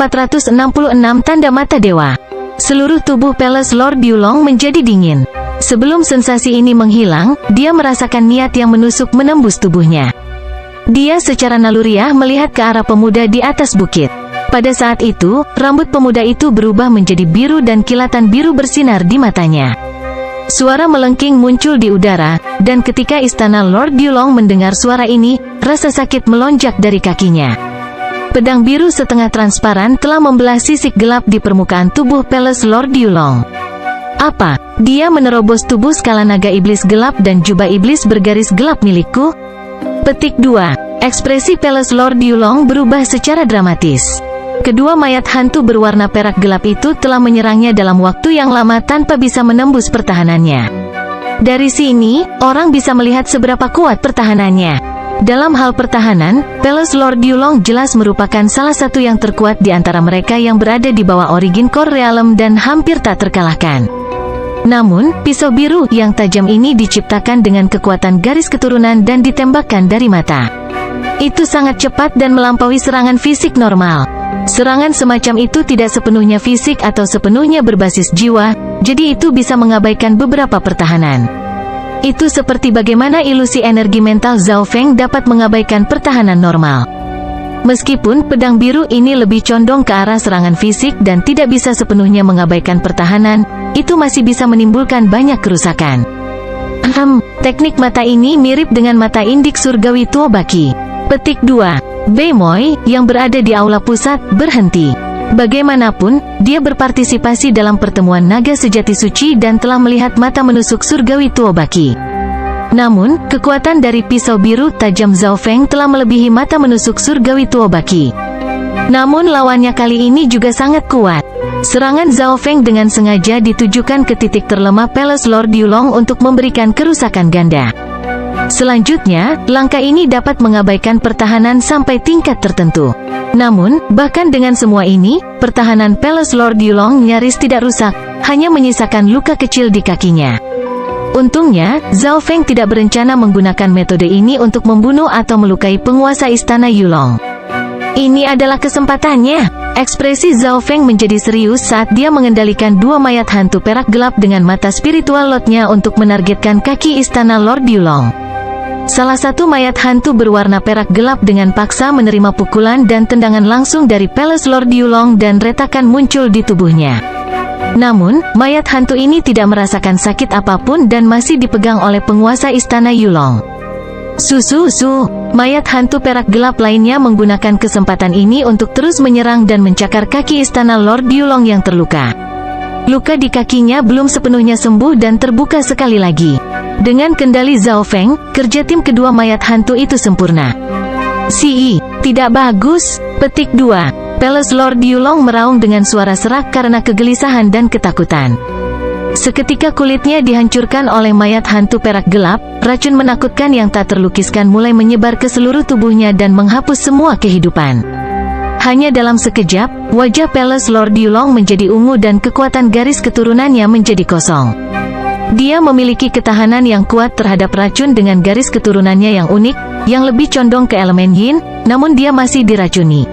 466 Tanda Mata Dewa. Seluruh tubuh Palace Lord Yulong menjadi dingin. Sebelum sensasi ini menghilang, dia merasakan niat yang menusuk menembus tubuhnya. Dia secara naluriah melihat ke arah pemuda di atas bukit. Pada saat itu, rambut pemuda itu berubah menjadi biru dan kilatan biru bersinar di matanya. Suara melengking muncul di udara, dan ketika istana Lord Yulong mendengar suara ini, rasa sakit melonjak dari kakinya. Pedang biru setengah transparan telah membelah sisik gelap di permukaan tubuh Palace Lord Yulong. Apa? Dia menerobos tubuh skala naga iblis gelap dan jubah iblis bergaris gelap milikku? Petik 2. Ekspresi Palace Lord Yulong berubah secara dramatis. Kedua mayat hantu berwarna perak gelap itu telah menyerangnya dalam waktu yang lama tanpa bisa menembus pertahanannya. Dari sini, orang bisa melihat seberapa kuat pertahanannya. Dalam hal pertahanan, Palace Lord Yulong jelas merupakan salah satu yang terkuat di antara mereka yang berada di bawah Origin Core Realm dan hampir tak terkalahkan. Namun, pisau biru yang tajam ini diciptakan dengan kekuatan garis keturunan dan ditembakkan dari mata. Itu sangat cepat dan melampaui serangan fisik normal. Serangan semacam itu tidak sepenuhnya fisik atau sepenuhnya berbasis jiwa, jadi itu bisa mengabaikan beberapa pertahanan. Itu seperti bagaimana ilusi energi mental Zhao Feng dapat mengabaikan pertahanan normal. Meskipun pedang biru ini lebih condong ke arah serangan fisik dan tidak bisa sepenuhnya mengabaikan pertahanan, itu masih bisa menimbulkan banyak kerusakan. Teknik mata ini mirip dengan mata indik surgawi Tuobaki. Petik 2. Beimoy, yang berada di aula pusat, berhenti. Bagaimanapun, dia berpartisipasi dalam pertemuan naga sejati suci dan telah melihat mata menusuk surgawi Tuobaki. Namun, kekuatan dari pisau biru tajam Zhao Feng telah melebihi mata menusuk surgawi Tuobaki. Namun lawannya kali ini juga sangat kuat. Serangan Zhao Feng dengan sengaja ditujukan ke titik terlemah Palace Lord Yulong untuk memberikan kerusakan ganda. Selanjutnya, langkah ini dapat mengabaikan pertahanan sampai tingkat tertentu. Namun, bahkan dengan semua ini, pertahanan Palace Lord Yulong nyaris tidak rusak, hanya menyisakan luka kecil di kakinya. Untungnya, Zhao Feng tidak berencana menggunakan metode ini untuk membunuh atau melukai penguasa istana Yulong. Ini adalah kesempatannya. Ekspresi Zhao Feng menjadi serius saat dia mengendalikan dua mayat hantu perak gelap dengan mata spiritual lotnya untuk menargetkan kaki istana Lord Yulong. Salah satu mayat hantu berwarna perak gelap dengan paksa menerima pukulan dan tendangan langsung dari Palace Lord Yulong dan retakan muncul di tubuhnya. Namun, mayat hantu ini tidak merasakan sakit apapun dan masih dipegang oleh penguasa istana Yulong. Mayat hantu perak gelap lainnya menggunakan kesempatan ini untuk terus menyerang dan mencakar kaki istana Lord Yulong yang terluka. Luka di kakinya belum sepenuhnya sembuh dan terbuka sekali lagi. Dengan kendali Zhao Feng, kerja tim kedua mayat hantu itu sempurna. Tidak bagus. Petik 2. Palace Lord Yulong meraung dengan suara serak karena kegelisahan dan ketakutan. Seketika kulitnya dihancurkan oleh mayat hantu perak gelap, racun menakutkan yang tak terlukiskan mulai menyebar ke seluruh tubuhnya dan menghapus semua kehidupan. Hanya dalam sekejap, wajah Palace Lord Yulong menjadi ungu dan kekuatan garis keturunannya menjadi kosong. Dia memiliki ketahanan yang kuat terhadap racun dengan garis keturunannya yang unik, yang lebih condong ke elemen yin, namun dia masih diracuni.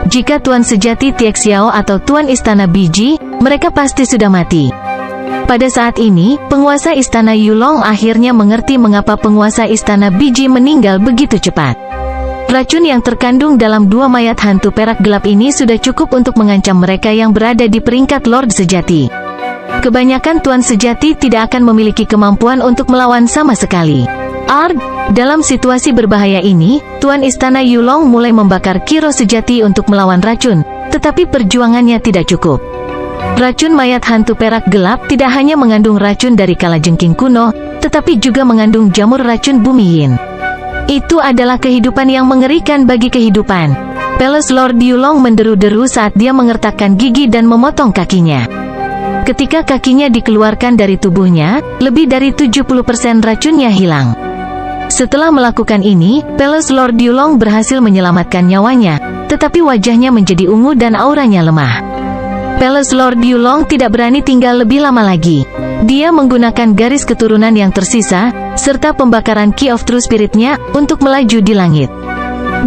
Jika Tuan Sejati Tiexiao atau Tuan Istana Biji, mereka pasti sudah mati. Pada saat ini, penguasa istana Yulong akhirnya mengerti mengapa penguasa istana Biji meninggal begitu cepat. Racun yang terkandung dalam dua mayat hantu perak gelap ini sudah cukup untuk mengancam mereka yang berada di peringkat Lord Sejati. Kebanyakan Tuan Sejati tidak akan memiliki kemampuan untuk melawan sama sekali. Dalam situasi berbahaya ini, Tuan Istana Yulong mulai membakar Kiro Sejati untuk melawan racun, tetapi perjuangannya tidak cukup. Racun mayat hantu perak gelap tidak hanya mengandung racun dari kalajengking kuno, tetapi juga mengandung jamur racun bumi yin. Itu adalah kehidupan yang mengerikan bagi kehidupan. Palace Lord Yulong menderu-deru saat dia mengertakkan gigi dan memotong kakinya. Ketika kakinya dikeluarkan dari tubuhnya, lebih dari 70% racunnya hilang. Setelah melakukan ini, Palace Lord Yulong berhasil menyelamatkan nyawanya, tetapi wajahnya menjadi ungu dan auranya lemah. Palace Lord Yulong tidak berani tinggal lebih lama lagi. Dia menggunakan garis keturunan yang tersisa, serta pembakaran Key of True Spirit-nya, untuk melaju di langit.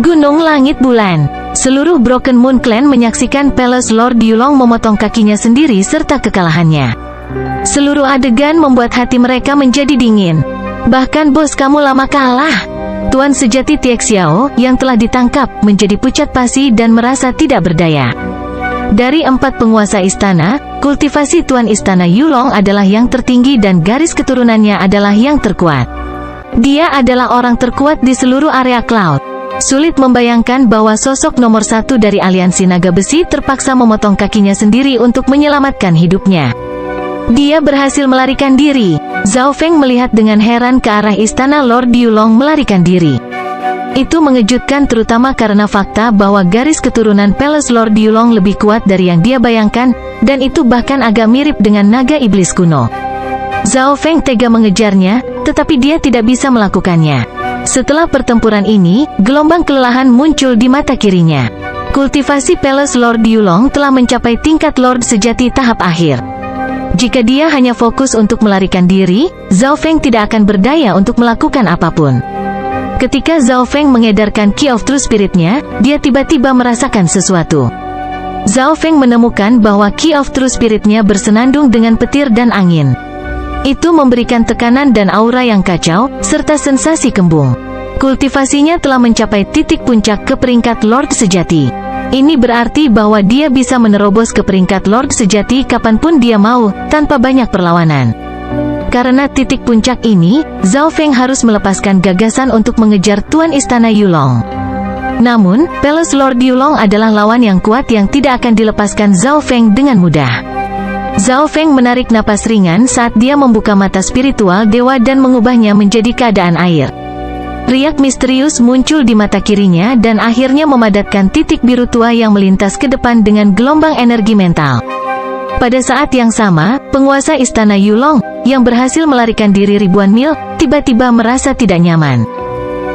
Gunung Langit Bulan. Seluruh Broken Moon Clan menyaksikan Palace Lord Yulong memotong kakinya sendiri serta kekalahannya. Seluruh adegan membuat hati mereka menjadi dingin. Bahkan bos kamu lama kalah. Tuan sejati Tiek Xiao yang telah ditangkap menjadi pucat pasi dan merasa tidak berdaya. Dari 4 penguasa istana, kultivasi Tuan Istana Yulong adalah yang tertinggi dan garis keturunannya adalah yang terkuat. Dia adalah orang terkuat di seluruh area Cloud. Sulit membayangkan bahwa sosok nomor 1 dari aliansi naga besi terpaksa memotong kakinya sendiri untuk menyelamatkan hidupnya. Dia berhasil melarikan diri. Zhao Feng melihat dengan heran ke arah istana Lord Yulong melarikan diri. Itu mengejutkan terutama karena fakta bahwa garis keturunan Palace Lord Yulong lebih kuat dari yang dia bayangkan, dan itu bahkan agak mirip dengan naga iblis kuno. Zhao Feng tega mengejarnya, tetapi dia tidak bisa melakukannya. Setelah pertempuran ini, gelombang kelelahan muncul di mata kirinya. Kultivasi Palace Lord Yulong telah mencapai tingkat Lord sejati tahap akhir. Jika dia hanya fokus untuk melarikan diri, Zhao Feng tidak akan berdaya untuk melakukan apapun. Ketika Zhao Feng mengedarkan Key of True Spirit-nya, dia tiba-tiba merasakan sesuatu. Zhao Feng menemukan bahwa Key of True Spirit-nya bersenandung dengan petir dan angin. Itu memberikan tekanan dan aura yang kacau, serta sensasi kembung. Kultivasinya telah mencapai titik puncak ke peringkat Lord Sejati. Ini berarti bahwa dia bisa menerobos ke peringkat Lord Sejati kapanpun dia mau, tanpa banyak perlawanan. Karena titik puncak ini, Zhao Feng harus melepaskan gagasan untuk mengejar Tuan Istana Yulong. Namun, Palace Lord Yulong adalah lawan yang kuat yang tidak akan dilepaskan Zhao Feng dengan mudah. Zhao Feng menarik napas ringan saat dia membuka mata spiritual dewa dan mengubahnya menjadi keadaan air. Riak misterius muncul di mata kirinya dan akhirnya memadatkan titik biru tua yang melintas ke depan dengan gelombang energi mental. Pada saat yang sama, penguasa istana Yulong, yang berhasil melarikan diri ribuan mil, tiba-tiba merasa tidak nyaman.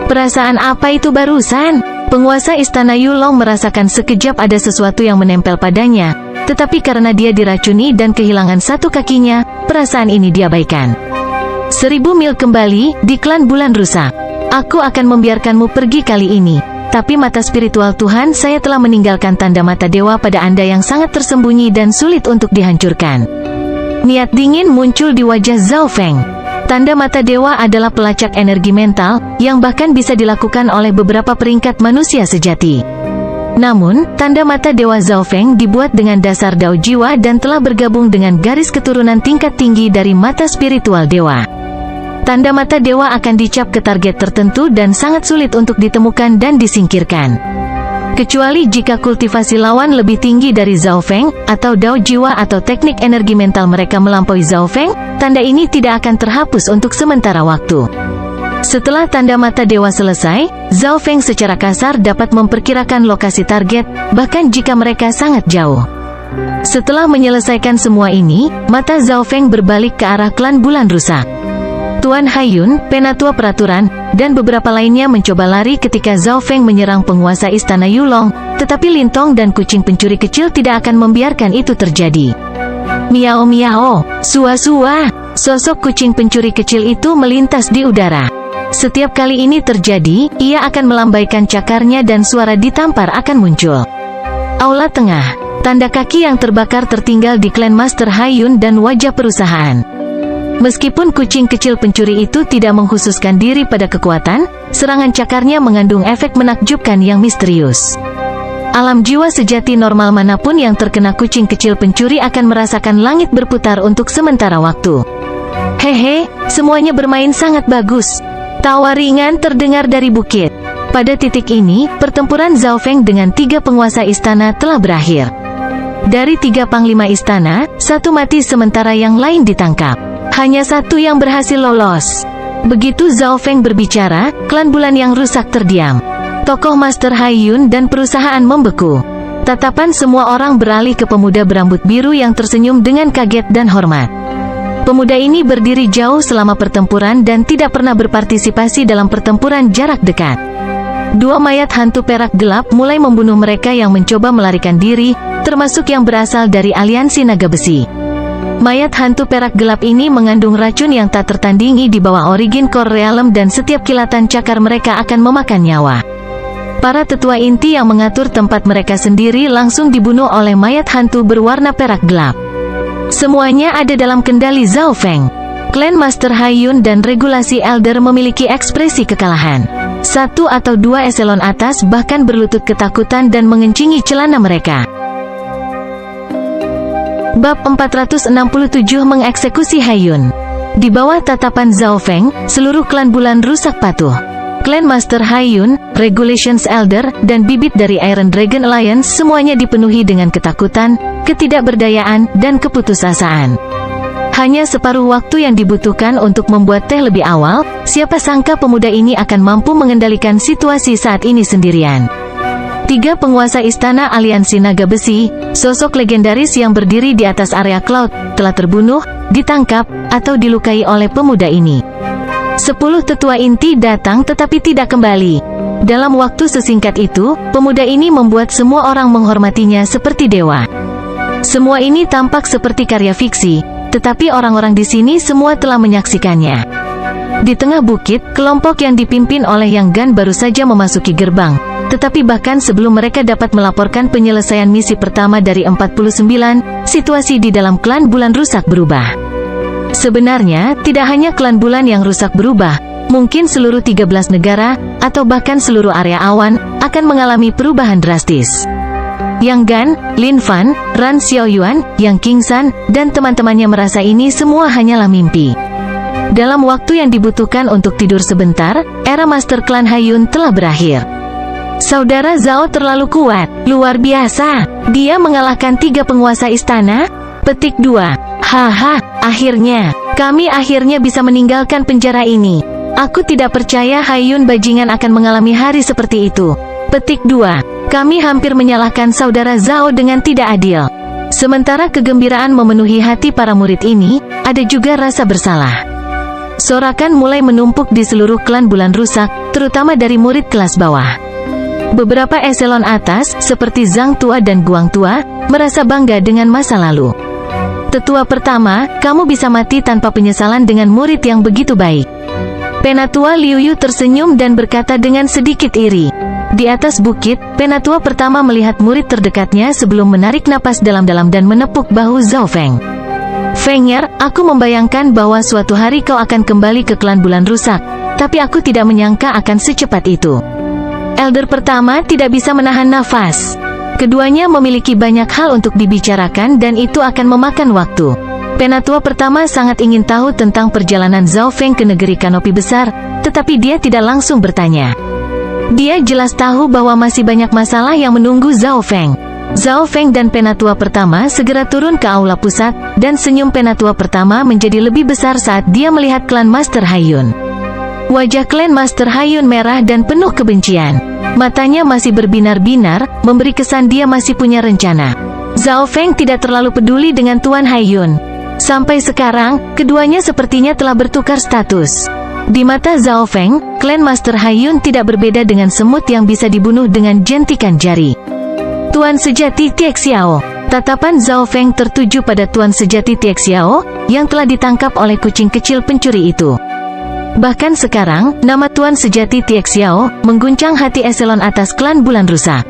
Perasaan apa itu barusan? Penguasa istana Yulong merasakan sekejap ada sesuatu yang menempel padanya, tetapi karena dia diracuni dan kehilangan satu kakinya, perasaan ini diabaikan. 1000 mil kembali, di klan bulan rusak. Aku akan membiarkanmu pergi kali ini. Tapi mata spiritual Tuhan, saya telah meninggalkan tanda mata dewa pada Anda yang sangat tersembunyi dan sulit untuk dihancurkan. Niat dingin muncul di wajah Zhao Feng. Tanda mata dewa adalah pelacak energi mental, yang bahkan bisa dilakukan oleh beberapa peringkat manusia sejati. Namun, tanda mata Dewa Zhao Feng dibuat dengan dasar dao jiwa dan telah bergabung dengan garis keturunan tingkat tinggi dari mata spiritual dewa. Tanda mata dewa akan dicap ke target tertentu dan sangat sulit untuk ditemukan dan disingkirkan. Kecuali jika kultivasi lawan lebih tinggi dari Zhao Feng, atau dao jiwa atau teknik energi mental mereka melampaui Zhao Feng, tanda ini tidak akan terhapus untuk sementara waktu. Setelah tanda mata dewa selesai, Zhao Feng secara kasar dapat memperkirakan lokasi target, bahkan jika mereka sangat jauh. Setelah menyelesaikan semua ini, mata Zhao Feng berbalik ke arah klan bulan rusak. Tuan Haiyun, penatua peraturan, dan beberapa lainnya mencoba lari ketika Zhao Feng menyerang penguasa istana Yulong, tetapi Lintong dan kucing pencuri kecil tidak akan membiarkan itu terjadi. Miao miao, sua-sua, sosok kucing pencuri kecil itu melintas di udara. Setiap kali ini terjadi, ia akan melambaikan cakarnya dan suara ditampar akan muncul. Aula tengah, tanda kaki yang terbakar tertinggal di klan Master Haiyun dan wajah perusahaan. Meskipun kucing kecil pencuri itu tidak mengkhususkan diri pada kekuatan, serangan cakarnya mengandung efek menakjubkan yang misterius. Alam jiwa sejati normal manapun yang terkena kucing kecil pencuri akan merasakan langit berputar untuk sementara waktu. Hehe, semuanya bermain sangat bagus. Tawa ringan terdengar dari bukit. Pada titik ini, pertempuran Zhao Feng dengan 3 penguasa istana telah berakhir. Dari 3 panglima istana, 1 mati sementara yang lain ditangkap. Hanya 1 yang berhasil lolos. Begitu Zhao Feng berbicara, klan bulan yang rusak terdiam. Tokoh Master Haiyun dan perusahaan membeku. Tatapan semua orang beralih ke pemuda berambut biru yang tersenyum dengan kaget dan hormat. Pemuda ini berdiri jauh selama pertempuran dan tidak pernah berpartisipasi dalam pertempuran jarak dekat. 2 mayat hantu perak gelap mulai membunuh mereka yang mencoba melarikan diri, termasuk yang berasal dari aliansi naga besi. Mayat hantu perak gelap ini mengandung racun yang tak tertandingi di bawah Origin Core Realm dan setiap kilatan cakar mereka akan memakan nyawa. Para tetua inti yang mengatur tempat mereka sendiri langsung dibunuh oleh mayat hantu berwarna perak gelap. Semuanya ada dalam kendali Zhao Feng. Klan Master Haiyun dan regulasi Elder memiliki ekspresi kekalahan. Satu atau dua eselon atas bahkan berlutut ketakutan dan mengencingi celana mereka. Bab 467 mengeksekusi Haiyun. Di bawah tatapan Zhao Feng, seluruh klan bulan rusak patuh. Klan Master Haiyun, Regulations Elder, dan bibit dari Iron Dragon Alliance semuanya dipenuhi dengan ketakutan, ketidakberdayaan, dan keputusasaan. Hanya separuh waktu yang dibutuhkan untuk membuat teh lebih awal, siapa sangka pemuda ini akan mampu mengendalikan situasi saat ini sendirian. Tiga penguasa istana aliansi naga besi, sosok legendaris yang berdiri di atas area cloud, telah terbunuh, ditangkap, atau dilukai oleh pemuda ini. 10 tetua inti datang tetapi tidak kembali. Dalam waktu sesingkat itu, pemuda ini membuat semua orang menghormatinya seperti dewa. Semua ini tampak seperti karya fiksi, tetapi orang-orang di sini semua telah menyaksikannya. Di tengah bukit, kelompok yang dipimpin oleh Yang Gan baru saja memasuki gerbang. Tetapi bahkan sebelum mereka dapat melaporkan penyelesaian misi pertama dari 49, situasi di dalam klan bulan rusak berubah. Sebenarnya, tidak hanya klan bulan yang rusak berubah, mungkin seluruh 13 negara, atau bahkan seluruh area awan, akan mengalami perubahan drastis. Yang Gan, Lin Fan, Ran Xiaoyuan, Yang Qingsan, dan teman-temannya merasa ini semua hanyalah mimpi. Dalam waktu yang dibutuhkan untuk tidur sebentar, era Master Klan Haiyun telah berakhir. Saudara Zhao terlalu kuat, luar biasa. Dia mengalahkan 3 penguasa istana. Petik 2. Haha, akhirnya, kami akhirnya bisa meninggalkan penjara ini. Aku tidak percaya Haiyun bajingan akan mengalami hari seperti itu. Petik 2. Kami hampir menyalahkan saudara Zhao dengan tidak adil. Sementara kegembiraan memenuhi hati para murid ini, ada juga rasa bersalah. Sorakan mulai menumpuk di seluruh klan bulan rusak, terutama dari murid kelas bawah. Beberapa eselon atas, seperti Zhang Tua dan Guang Tua, merasa bangga dengan masa lalu. Tetua pertama, kamu bisa mati tanpa penyesalan dengan murid yang begitu baik. Penatua Liu Yu tersenyum dan berkata dengan sedikit iri. Di atas bukit, Penatua pertama melihat murid terdekatnya sebelum menarik napas dalam-dalam dan menepuk bahu Zhao Feng. Feng'er, aku membayangkan bahwa suatu hari kau akan kembali ke klan bulan rusak, tapi aku tidak menyangka akan secepat itu. Elder pertama tidak bisa menahan nafas. Keduanya memiliki banyak hal untuk dibicarakan dan itu akan memakan waktu. Penatua pertama sangat ingin tahu tentang perjalanan Zhao Feng ke negeri kanopi besar, tetapi dia tidak langsung bertanya. Dia jelas tahu bahwa masih banyak masalah yang menunggu Zhao Feng. Zhao Feng dan Penatua pertama segera turun ke aula pusat, dan senyum Penatua pertama menjadi lebih besar saat dia melihat klan Master Haiyun. Wajah klan Master Haiyun merah dan penuh kebencian. Matanya masih berbinar-binar, memberi kesan dia masih punya rencana. Zhao Feng tidak terlalu peduli dengan Tuan Haiyun. Sampai sekarang, keduanya sepertinya telah bertukar status. Di mata Zhao Feng, klan Master Haiyun tidak berbeda dengan semut yang bisa dibunuh dengan jentikan jari. Tuan sejati Tiek Xiao. Tatapan Zhao Feng tertuju pada Tuan sejati Tiek Xiao, yang telah ditangkap oleh kucing kecil pencuri itu. Bahkan sekarang, nama Tuan sejati Tiek Xiao mengguncang hati eselon atas klan bulan rusak.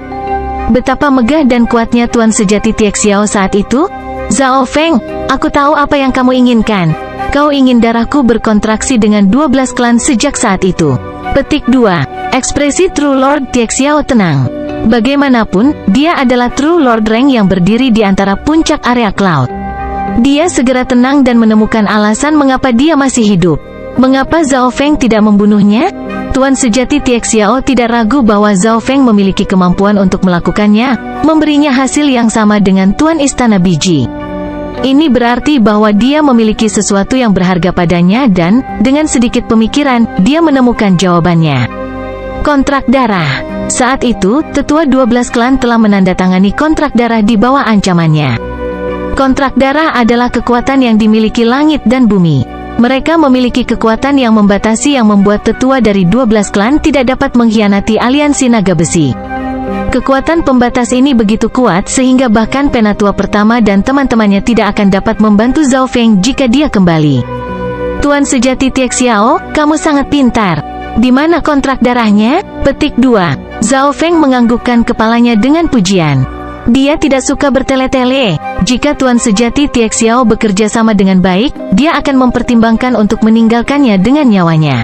Betapa megah dan kuatnya Tuan sejati Tiek Xiao saat itu. Zhao Feng, aku tahu apa yang kamu inginkan. Kau ingin darahku berkontraksi dengan 12 klan sejak saat itu. Petik 2. Ekspresi True Lord Tiek Xiao tenang. Bagaimanapun, dia adalah True Lord Rank yang berdiri di antara puncak area cloud. Dia segera tenang dan menemukan alasan mengapa dia masih hidup. Mengapa Zhao Feng tidak membunuhnya? Tuan sejati Tiek Xiao tidak ragu bahwa Zhao Feng memiliki kemampuan untuk melakukannya, memberinya hasil yang sama dengan Tuan Istana Biji. Ini berarti bahwa dia memiliki sesuatu yang berharga padanya dan, dengan sedikit pemikiran, dia menemukan jawabannya. Kontrak darah. Saat itu, tetua 12 klan telah menandatangani kontrak darah di bawah ancamannya. Kontrak darah adalah kekuatan yang dimiliki langit dan bumi. Mereka memiliki kekuatan yang membatasi yang membuat tetua dari 12 klan tidak dapat mengkhianati aliansi naga besi. Kekuatan pembatas ini begitu kuat sehingga bahkan Penatua pertama dan teman-temannya tidak akan dapat membantu Zhao Feng jika dia kembali. Tuan sejati Tiek Xiao, kamu sangat pintar. Di mana kontrak darahnya? Petik 2. Zhao Feng menganggukkan kepalanya dengan pujian. Dia tidak suka bertele-tele. Jika Tuan Sejati Tiek Xiao bekerja sama dengan baik, dia akan mempertimbangkan untuk meninggalkannya dengan nyawanya.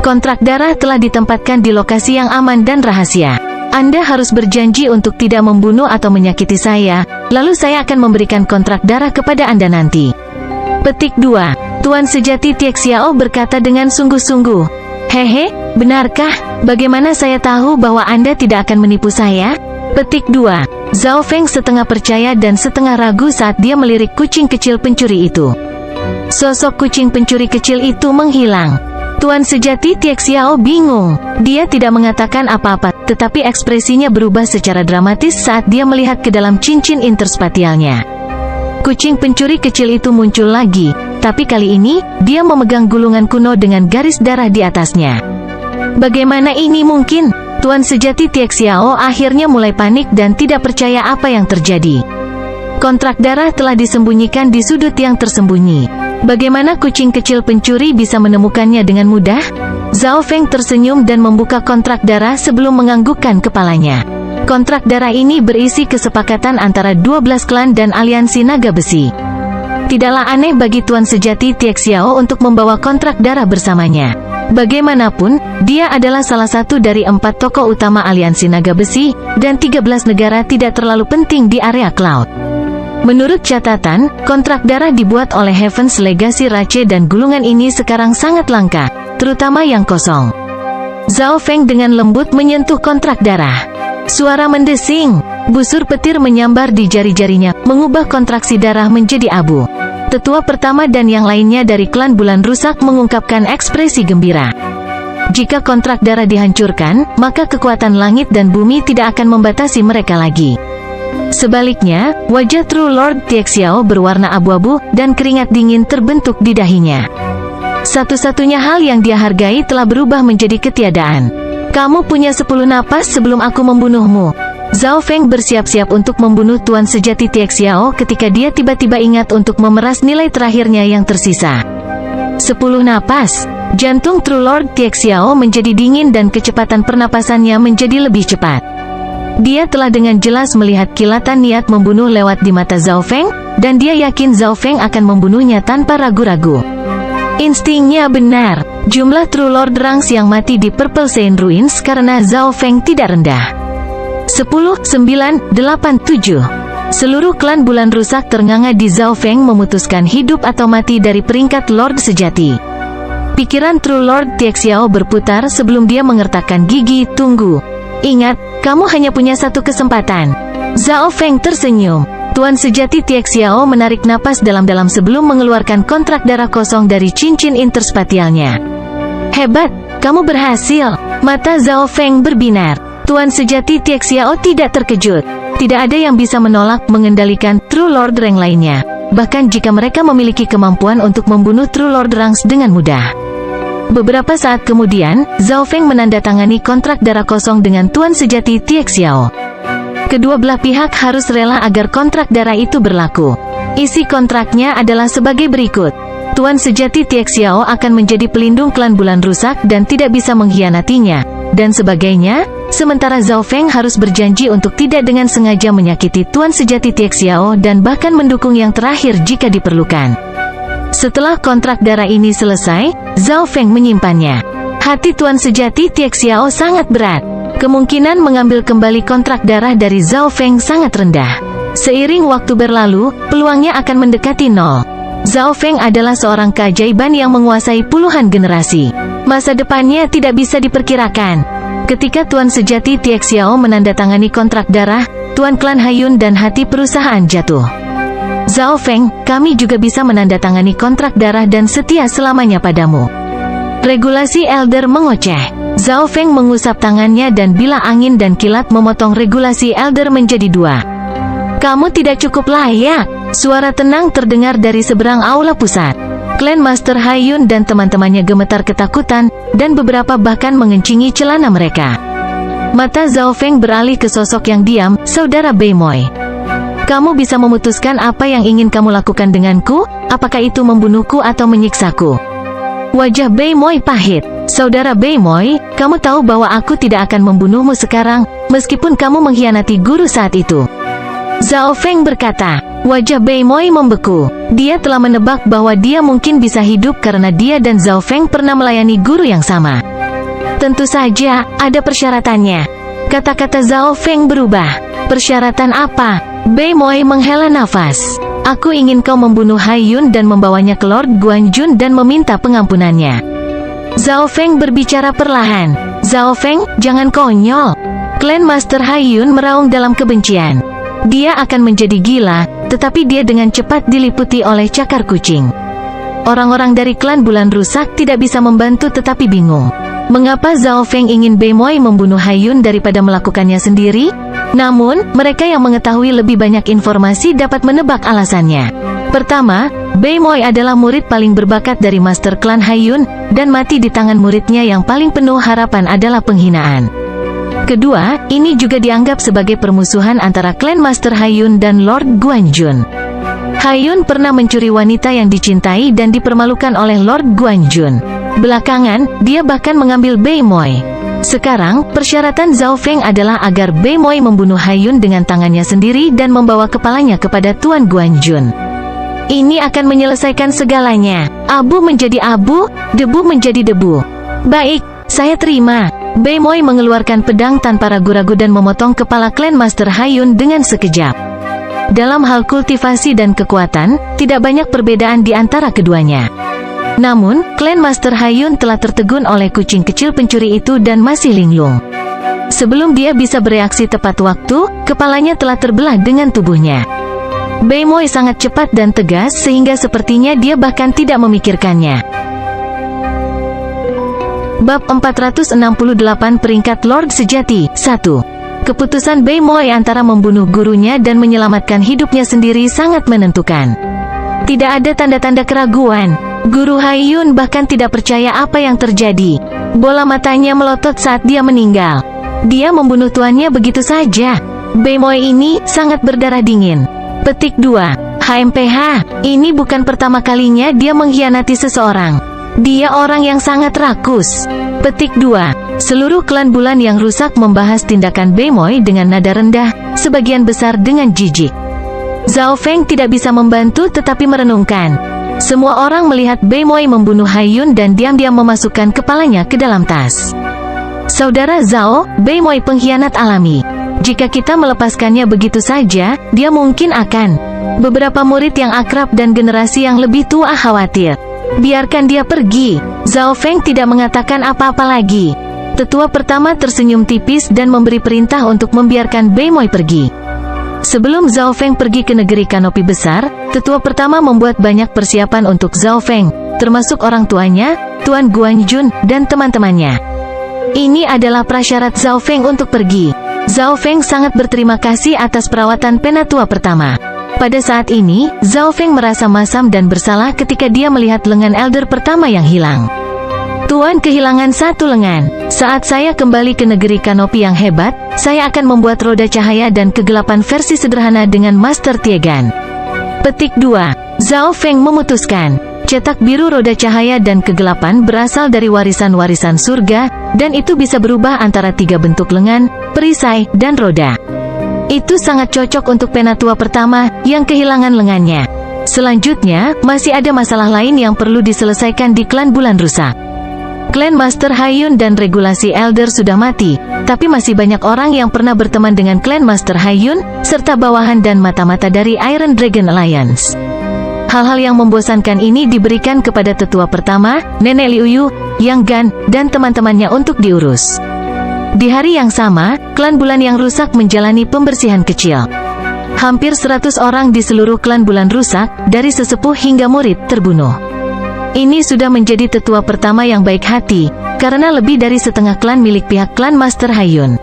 Kontrak darah telah ditempatkan di lokasi yang aman dan rahasia. Anda harus berjanji untuk tidak membunuh atau menyakiti saya, lalu saya akan memberikan kontrak darah kepada Anda nanti. Petik 2. Tuan Sejati Tiek Xiao berkata dengan sungguh-sungguh. Hehe, benarkah? Bagaimana saya tahu bahwa Anda tidak akan menipu saya? Petik 2. Zhao Feng setengah percaya dan setengah ragu saat dia melirik kucing kecil pencuri itu. Sosok kucing pencuri kecil itu menghilang. Tuan Sejati Tiek Xiao bingung. Dia tidak mengatakan apa-apa, tetapi ekspresinya berubah secara dramatis saat dia melihat ke dalam cincin interspatialnya. Kucing pencuri kecil itu muncul lagi, tapi kali ini, dia memegang gulungan kuno dengan garis darah di atasnya. Bagaimana ini mungkin? Tuan Sejati Tiek Xiao akhirnya mulai panik dan tidak percaya apa yang terjadi. Kontrak darah telah disembunyikan di sudut yang tersembunyi. Bagaimana kucing kecil pencuri bisa menemukannya dengan mudah? Zhao Feng tersenyum dan membuka kontrak darah sebelum menganggukkan kepalanya. Kontrak darah ini berisi kesepakatan antara 12 klan dan aliansi naga besi. Tidaklah aneh bagi Tuan Sejati Tiek Xiao untuk membawa kontrak darah bersamanya. Bagaimanapun, dia adalah salah satu dari 4 tokoh utama aliansi naga besi, dan 13 negara tidak terlalu penting di area Cloud. Menurut catatan, kontrak darah dibuat oleh Heaven's Legacy Rache dan gulungan ini sekarang sangat langka, terutama yang kosong. Zhao Feng dengan lembut menyentuh kontrak darah. Suara mendesing, busur petir menyambar di jari-jarinya, mengubah kontraksi darah menjadi abu. Tetua pertama dan yang lainnya dari klan Bulan Rusak mengungkapkan ekspresi gembira. Jika kontrak darah dihancurkan, maka kekuatan langit dan bumi tidak akan membatasi mereka lagi. Sebaliknya, wajah True Lord Tiek Xiao berwarna abu-abu, dan keringat dingin terbentuk di dahinya. Satu-satunya hal yang dia hargai telah berubah menjadi ketiadaan. Kamu punya 10 napas sebelum aku membunuhmu. Zhao Feng bersiap-siap untuk membunuh Tuan Sejati Tiek Xiao ketika dia tiba-tiba ingat untuk memeras nilai terakhirnya yang tersisa. 10 napas. Jantung True Lord Tiek Xiao menjadi dingin dan kecepatan pernapasannya menjadi lebih cepat. Dia telah dengan jelas melihat kilatan niat membunuh lewat di mata Zhao Feng, dan dia yakin Zhao Feng akan membunuhnya tanpa ragu-ragu. Instingnya benar. Jumlah True Lord Ranks yang mati di Purple Saint Ruins karena Zhao Feng tidak rendah. 10, 9, 8, 7. Seluruh klan Bulan Rusak ternganga di Zhao Feng memutuskan hidup atau mati dari peringkat Lord Sejati. Pikiran True Lord Tiek Xiao berputar sebelum dia mengertakkan gigi. Tunggu. Ingat, kamu hanya punya satu kesempatan. Zhao Feng tersenyum. Tuan Sejati Tiek Xiao menarik napas dalam-dalam sebelum mengeluarkan kontrak darah kosong dari cincin interspatialnya. Hebat, kamu berhasil. Mata Zhao Feng berbinar. Tuan Sejati Tiek Xiao tidak terkejut. Tidak ada yang bisa menolak mengendalikan True Lord Rank lainnya, bahkan jika mereka memiliki kemampuan untuk membunuh True Lord Ranks dengan mudah. Beberapa saat kemudian, Zhao Feng menandatangani kontrak darah kosong dengan Tuan Sejati Tiek Xiao. Kedua belah pihak harus rela agar kontrak darah itu berlaku. Isi kontraknya adalah sebagai berikut. Tuan Sejati Tiek Xiao akan menjadi pelindung klan Bulan Rusak dan tidak bisa mengkhianatinya, dan sebagainya. Sementara Zhao Feng harus berjanji untuk tidak dengan sengaja menyakiti Tuan Sejati Tiek Xiao dan bahkan mendukung yang terakhir jika diperlukan. Setelah kontrak darah ini selesai, Zhao Feng menyimpannya. Hati Tuan Sejati Tiek Xiao sangat berat. Kemungkinan mengambil kembali kontrak darah dari Zhao Feng sangat rendah. Seiring waktu berlalu, peluangnya akan mendekati nol. Zhao Feng adalah seorang keajaiban yang menguasai puluhan generasi. Masa depannya tidak bisa diperkirakan. Ketika Tuan Sejati Tiek Xiao menandatangani kontrak darah, Tuan Klan Hayun dan hati perusahaan jatuh. Zhao Feng, kami juga bisa menandatangani kontrak darah dan setia selamanya padamu. Regulasi Elder mengoceh. Zhao Feng mengusap tangannya dan bila angin dan kilat memotong regulasi Elder menjadi 2. Kamu tidak cukup layak. Suara tenang terdengar dari seberang aula pusat. Klan Master Hayun dan teman-temannya gemetar ketakutan, dan beberapa bahkan mengencingi celana mereka. Mata Zhao Feng beralih ke sosok yang diam, Saudara Beimoy. Kamu bisa memutuskan apa yang ingin kamu lakukan denganku, apakah itu membunuhku atau menyiksaku? Wajah Beimoy pahit. Saudara Beimoy, kamu tahu bahwa aku tidak akan membunuhmu sekarang, meskipun kamu mengkhianati guru saat itu. Zhao Feng berkata. Wajah Beimoy membeku. Dia telah menebak bahwa dia mungkin bisa hidup karena dia dan Zhao Feng pernah melayani guru yang sama. Tentu saja, ada persyaratannya. Kata-kata Zhao Feng berubah. Persyaratan apa? Beimoy menghela nafas. Aku ingin kau membunuh Hai Yun dan membawanya ke Lord Guanjun dan meminta pengampunannya. Zhao Feng berbicara perlahan. Zhao Feng, jangan konyol. Klan Master Hai Yun meraung dalam kebencian. Dia akan menjadi gila, tetapi dia dengan cepat diliputi oleh cakar kucing. Orang-orang dari klan Bulan Rusak tidak bisa membantu tetapi bingung. Mengapa Zhao Feng ingin Beimoy membunuh Hai Yun daripada melakukannya sendiri? Namun, mereka yang mengetahui lebih banyak informasi dapat menebak alasannya. Pertama, Beimoy adalah murid paling berbakat dari Master Klan Hai Yun, dan mati di tangan muridnya yang paling penuh harapan adalah penghinaan. Kedua, ini juga dianggap sebagai permusuhan antara klan Master Hai Yun dan Lord Guanjun. Hai Yun pernah mencuri wanita yang dicintai dan dipermalukan oleh Lord Guanjun. Belakangan, dia bahkan mengambil Beimoy. Sekarang, persyaratan Zhao Feng adalah agar Beimoy membunuh Hai Yun dengan tangannya sendiri dan membawa kepalanya kepada Tuan Guanjun. Ini akan menyelesaikan segalanya. Abu menjadi abu, debu menjadi debu. Baik, saya terima. Beimoy mengeluarkan pedang tanpa ragu-ragu dan memotong kepala klan Master Hai Yun dengan sekejap. Dalam hal kultivasi dan kekuatan, tidak banyak perbedaan di antara keduanya. Namun, klan Master Hai Yun telah tertegun oleh kucing kecil pencuri itu dan masih linglung. Sebelum dia bisa bereaksi tepat waktu, kepalanya telah terbelah dengan tubuhnya. Beimoy sangat cepat dan tegas sehingga sepertinya dia bahkan tidak memikirkannya. Bab 468 Peringkat Lord Sejati 1. Keputusan Beimoy antara membunuh gurunya dan menyelamatkan hidupnya sendiri sangat menentukan. Tidak ada tanda-tanda keraguan. Guru Hai Yun bahkan tidak percaya apa yang terjadi. Bola matanya melotot saat dia meninggal. Dia membunuh tuannya begitu saja. Beimoy ini sangat berdarah dingin. Petik 2. HMPH, ini bukan pertama kalinya dia mengkhianati seseorang. Dia orang yang sangat rakus. Petik 2. Seluruh klan Bulan yang Rusak membahas tindakan Beimoy dengan nada rendah, sebagian besar dengan jijik. Zhao Feng tidak bisa membantu tetapi merenungkan. Semua orang melihat Beimoy membunuh Hai Yun dan diam-diam memasukkan kepalanya ke dalam tas. Saudara Zhao, Beimoy pengkhianat alami. Jika kita melepaskannya begitu saja, dia mungkin akan. Beberapa murid yang akrab dan generasi yang lebih tua khawatir. Biarkan dia pergi. Zhao Feng tidak mengatakan apa-apa lagi. Tetua pertama tersenyum tipis dan memberi perintah untuk membiarkan Beimoy pergi. Sebelum Zhao Feng pergi ke negeri kanopi besar, tetua pertama membuat banyak persiapan untuk Zhao Feng, termasuk orang tuanya, Tuan Guanjun, dan teman-temannya. Ini adalah prasyarat Zhao Feng untuk pergi. Zhao Feng sangat berterima kasih atas perawatan penatua pertama. Pada saat ini, Zhao Feng merasa masam dan bersalah ketika dia melihat lengan elder pertama yang hilang. Tuan kehilangan satu lengan. Saat saya kembali ke negeri kanopi yang hebat, saya akan membuat roda cahaya dan kegelapan versi sederhana dengan Master Tiegan. Petik 2. Zhao Feng memutuskan. Cetak biru roda cahaya dan kegelapan berasal dari warisan-warisan surga, dan itu bisa berubah antara 3 bentuk lengan, perisai, dan roda. Itu sangat cocok untuk penatua pertama yang kehilangan lengannya. Selanjutnya, masih ada masalah lain yang perlu diselesaikan di klan Bulan Rusak. Klan Master Hai Yun dan regulasi Elder sudah mati, tapi masih banyak orang yang pernah berteman dengan klan Master Hai Yun, serta bawahan dan mata-mata dari Iron Dragon Alliance. Hal-hal yang membosankan ini diberikan kepada tetua pertama, Nenek Liu Yu, Yang Gan, dan teman-temannya untuk diurus. Di hari yang sama, klan Bulan yang Rusak menjalani pembersihan kecil. Hampir 100 orang di seluruh klan Bulan Rusak, dari sesepuh hingga murid, terbunuh. Ini sudah menjadi tetua pertama yang baik hati, karena lebih dari setengah klan milik pihak klan Master Hai Yun.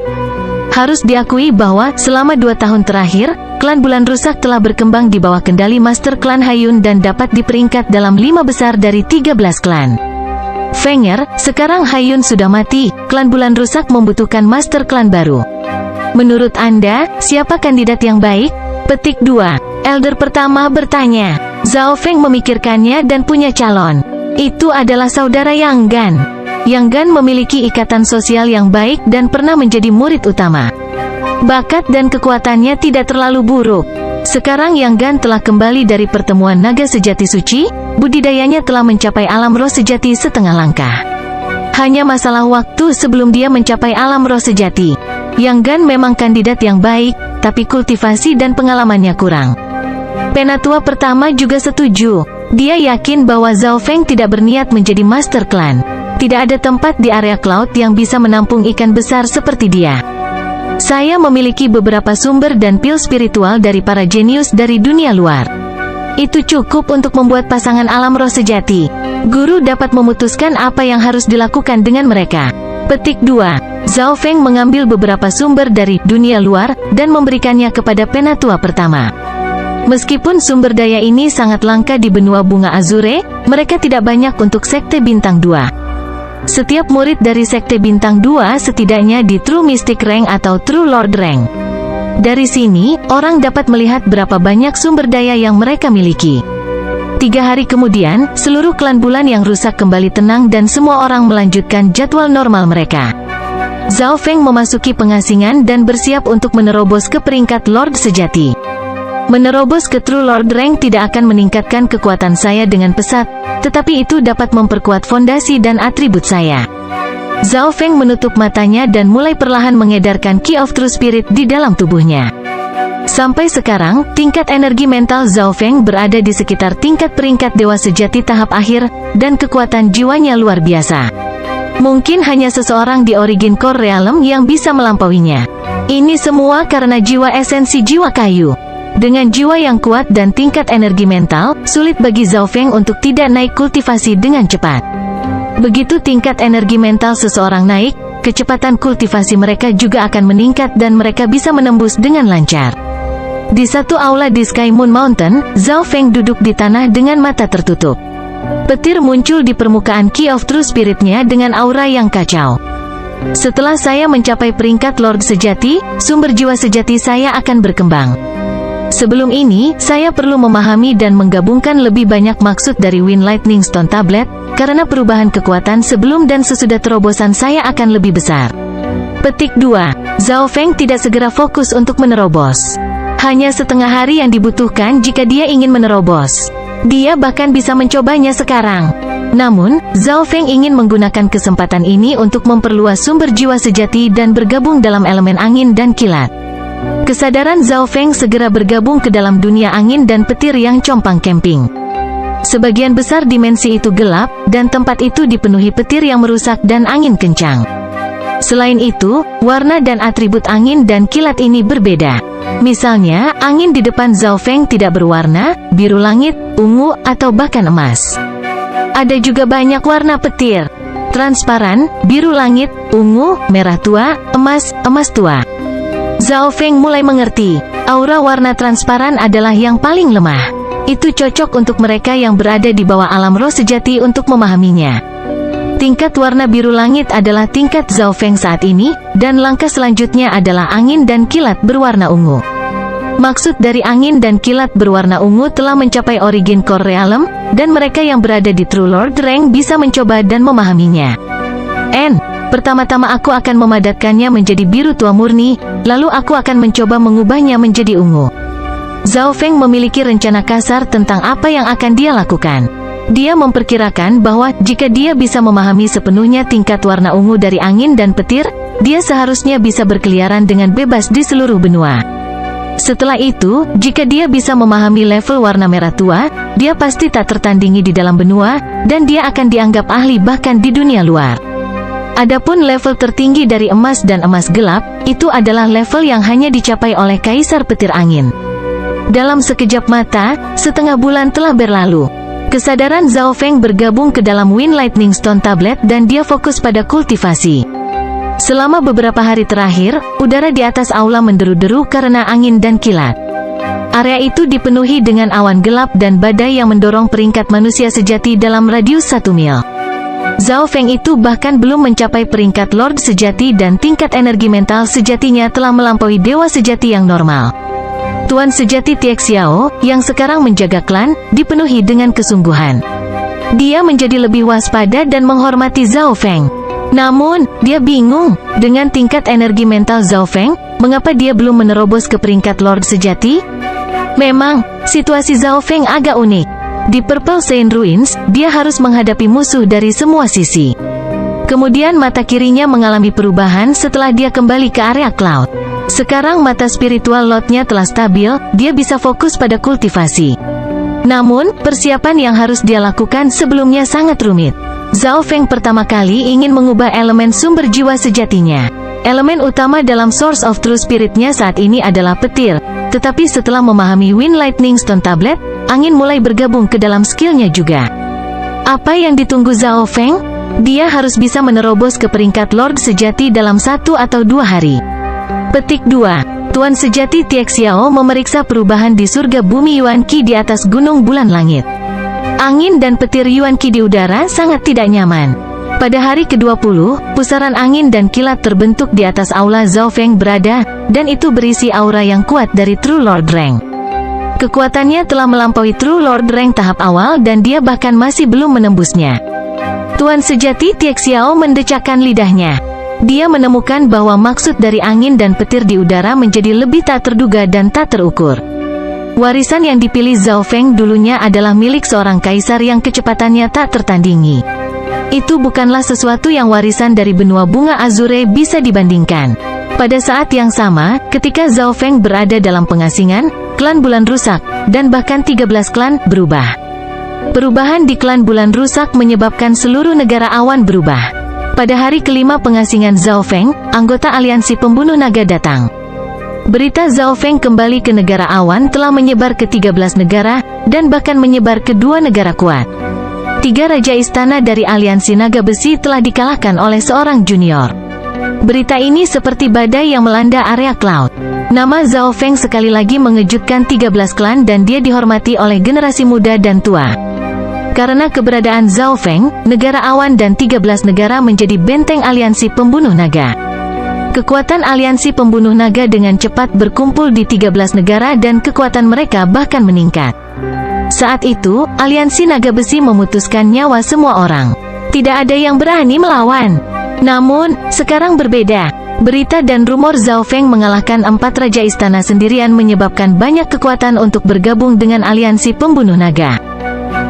Harus diakui bahwa, selama 2 tahun terakhir, klan Bulan Rusak telah berkembang di bawah kendali Master Klan Hai Yun dan dapat diperingkat dalam 5 besar dari 13 klan. Fenger, sekarang Hai Yun sudah mati, klan Bulan Rusak membutuhkan Master Klan baru. Menurut Anda, siapa kandidat yang baik? Petik 2. Elder pertama bertanya. Zhao Feng memikirkannya dan punya calon. Itu adalah saudara Yang Gan. Yang Gan memiliki ikatan sosial yang baik dan pernah menjadi murid utama. Bakat dan kekuatannya tidak terlalu buruk. Sekarang Yang Gan telah kembali dari pertemuan naga sejati suci, budidayanya telah mencapai alam roh sejati setengah langkah. Hanya masalah waktu sebelum dia mencapai alam roh sejati. Yang Gan memang kandidat yang baik, tapi kultivasi dan pengalamannya kurang. Penatua pertama juga setuju. Dia yakin bahwa Zhao Feng tidak berniat menjadi master klan. Tidak ada tempat di area cloud yang bisa menampung ikan besar seperti dia. Saya memiliki beberapa sumber dan pil spiritual dari para jenius dari dunia luar. Itu cukup untuk membuat pasangan alam roh sejati. Guru dapat memutuskan apa yang harus dilakukan dengan mereka. Petik 2. Zhao Feng mengambil beberapa sumber dari dunia luar dan memberikannya kepada penatua pertama. Meskipun sumber daya ini sangat langka di benua bunga Azure, mereka tidak banyak untuk sekte bintang 2. Setiap murid dari sekte bintang 2 setidaknya di True Mystic Rank atau True Lord Rank. Dari sini, orang dapat melihat berapa banyak sumber daya yang mereka miliki. 3 hari kemudian, seluruh klan bulan yang rusak kembali tenang dan semua orang melanjutkan jadwal normal mereka. Zhao Feng memasuki pengasingan dan bersiap untuk menerobos ke peringkat Lord sejati. Menerobos ke True Lord Rank tidak akan meningkatkan kekuatan saya dengan pesat, tetapi itu dapat memperkuat fondasi dan atribut saya. Zhao Feng menutup matanya dan mulai perlahan mengedarkan Key of True Spirit di dalam tubuhnya. Sampai sekarang, tingkat energi mental Zhao Feng berada di sekitar tingkat peringkat dewa sejati tahap akhir, dan kekuatan jiwanya luar biasa. Mungkin hanya seseorang di Origin Core Realm yang bisa melampauinya. Ini semua karena jiwa esensi jiwa kayu. Dengan jiwa yang kuat dan tingkat energi mental, sulit bagi Zhao Feng untuk tidak naik kultivasi dengan cepat. Begitu tingkat energi mental seseorang naik, kecepatan kultivasi mereka juga akan meningkat dan mereka bisa menembus dengan lancar. Di satu aula di Sky Moon Mountain, Zhao Feng duduk di tanah dengan mata tertutup. Petir muncul di permukaan Key of True Spirit-nya dengan aura yang kacau. Setelah saya mencapai peringkat Lord sejati, sumber jiwa sejati saya akan berkembang. Sebelum ini, saya perlu memahami dan menggabungkan lebih banyak maksud dari Wind Lightning Stone Tablet, karena perubahan kekuatan sebelum dan sesudah terobosan saya akan lebih besar. Petik 2. Zhao Feng tidak segera fokus untuk menerobos. Hanya setengah hari yang dibutuhkan jika dia ingin menerobos. Dia bahkan bisa mencobanya sekarang. Namun, Zhao Feng ingin menggunakan kesempatan ini untuk memperluas sumber jiwa sejati dan bergabung dalam elemen angin dan kilat. Kesadaran Zhao Feng segera bergabung ke dalam dunia angin dan petir yang compang camping. Sebagian besar dimensi itu gelap, dan tempat itu dipenuhi petir yang merusak dan angin kencang. Selain itu, warna dan atribut angin dan kilat ini berbeda. Misalnya, angin di depan Zhao Feng tidak berwarna, biru langit, ungu, atau bahkan emas. Ada juga banyak warna petir. Transparan, biru langit, ungu, merah tua, emas tua. Zhao Feng mulai mengerti, aura warna transparan adalah yang paling lemah. Itu cocok untuk mereka yang berada di bawah alam roh sejati untuk memahaminya. Tingkat warna biru langit adalah tingkat Zhao Feng saat ini, dan langkah selanjutnya adalah angin dan kilat berwarna ungu. Maksud dari angin dan kilat berwarna ungu telah mencapai Origin Core Realm, dan mereka yang berada di True Lord Rank bisa mencoba dan memahaminya. Pertama-tama aku akan memadatkannya menjadi biru tua murni, lalu aku akan mencoba mengubahnya menjadi ungu. Zhao Feng memiliki rencana kasar tentang apa yang akan dia lakukan. Dia memperkirakan bahwa jika dia bisa memahami sepenuhnya tingkat warna ungu dari angin dan petir, dia seharusnya bisa berkeliaran dengan bebas di seluruh benua. Setelah itu, jika dia bisa memahami level warna merah tua, dia pasti tak tertandingi di dalam benua, dan dia akan dianggap ahli bahkan di dunia luar. Adapun level tertinggi dari emas dan emas gelap, itu adalah level yang hanya dicapai oleh Kaisar Petir Angin. Dalam sekejap mata, setengah bulan telah berlalu. Kesadaran Zhao Feng bergabung ke dalam Wind Lightning Stone Tablet dan dia fokus pada kultivasi. Selama beberapa hari terakhir, udara di atas aula menderu-deru karena angin dan kilat. Area itu dipenuhi dengan awan gelap dan badai yang mendorong peringkat manusia sejati dalam radius 1 mil. Zhao Feng itu bahkan belum mencapai peringkat Lord sejati dan tingkat energi mental sejatinya telah melampaui dewa sejati yang normal. Tuan sejati Tie Xiao, yang sekarang menjaga klan, dipenuhi dengan kesungguhan. Dia menjadi lebih waspada dan menghormati Zhao Feng. Namun, dia bingung dengan tingkat energi mental Zhao Feng. Mengapa dia belum menerobos ke peringkat Lord sejati? Memang, situasi Zhao Feng agak unik. Di Purple Saint Ruins, dia harus menghadapi musuh dari semua sisi. Kemudian mata kirinya mengalami perubahan setelah dia kembali ke area Cloud. Sekarang mata spiritual Lordnya telah stabil, dia bisa fokus pada kultivasi. Namun, persiapan yang harus dia lakukan sebelumnya sangat rumit. Zhao Feng pertama kali ingin mengubah elemen sumber jiwa sejatinya. Elemen utama dalam Source of True Spirit-nya saat ini adalah petir. Tetapi setelah memahami Wind Lightning Stone Tablet, angin mulai bergabung ke dalam skillnya juga. Apa yang ditunggu Zhao Feng? Dia harus bisa menerobos ke peringkat Lord sejati dalam 1 atau 2 hari. Petik 2. Tuan sejati Tiek Xiao memeriksa perubahan di surga bumi Yuan Qi di atas gunung bulan langit. Angin dan petir Yuan Qi di udara sangat tidak nyaman. Pada hari ke-20, pusaran angin dan kilat terbentuk di atas aula Zhao Feng berada, dan itu berisi aura yang kuat dari True Lord Rank. Kekuatannya telah melampaui True Lord Rank tahap awal dan dia bahkan masih belum menembusnya. Tuan sejati Tiek Xiao mendecakkan lidahnya. Dia menemukan bahwa maksud dari angin dan petir di udara menjadi lebih tak terduga dan tak terukur. Warisan yang dipilih Zhao Feng dulunya adalah milik seorang kaisar yang kecepatannya tak tertandingi. Itu bukanlah sesuatu yang warisan dari benua bunga Azure bisa dibandingkan. Pada saat yang sama, ketika Zhao Feng berada dalam pengasingan, klan bulan rusak, dan bahkan 13 klan berubah. Perubahan di klan bulan rusak menyebabkan seluruh negara awan berubah. Pada hari kelima pengasingan Zhao Feng, anggota aliansi pembunuh naga datang. Berita Zhao Feng kembali ke negara awan telah menyebar ke 13 negara, dan bahkan menyebar ke 2 negara kuat. 3 raja istana dari aliansi naga besi telah dikalahkan oleh seorang junior. Berita ini seperti badai yang melanda area Cloud. Nama Zhao Feng sekali lagi mengejutkan 13 klan dan dia dihormati oleh generasi muda dan tua. Karena keberadaan Zhao Feng, negara awan dan 13 negara menjadi benteng aliansi pembunuh naga. Kekuatan aliansi pembunuh naga dengan cepat berkumpul di 13 negara dan kekuatan mereka bahkan meningkat. Saat itu, aliansi naga besi memutuskan nyawa semua orang. Tidak ada yang berani melawan. Namun, sekarang berbeda. Berita dan rumor Zhao Feng mengalahkan 4 raja istana sendirian menyebabkan banyak kekuatan untuk bergabung dengan aliansi pembunuh naga.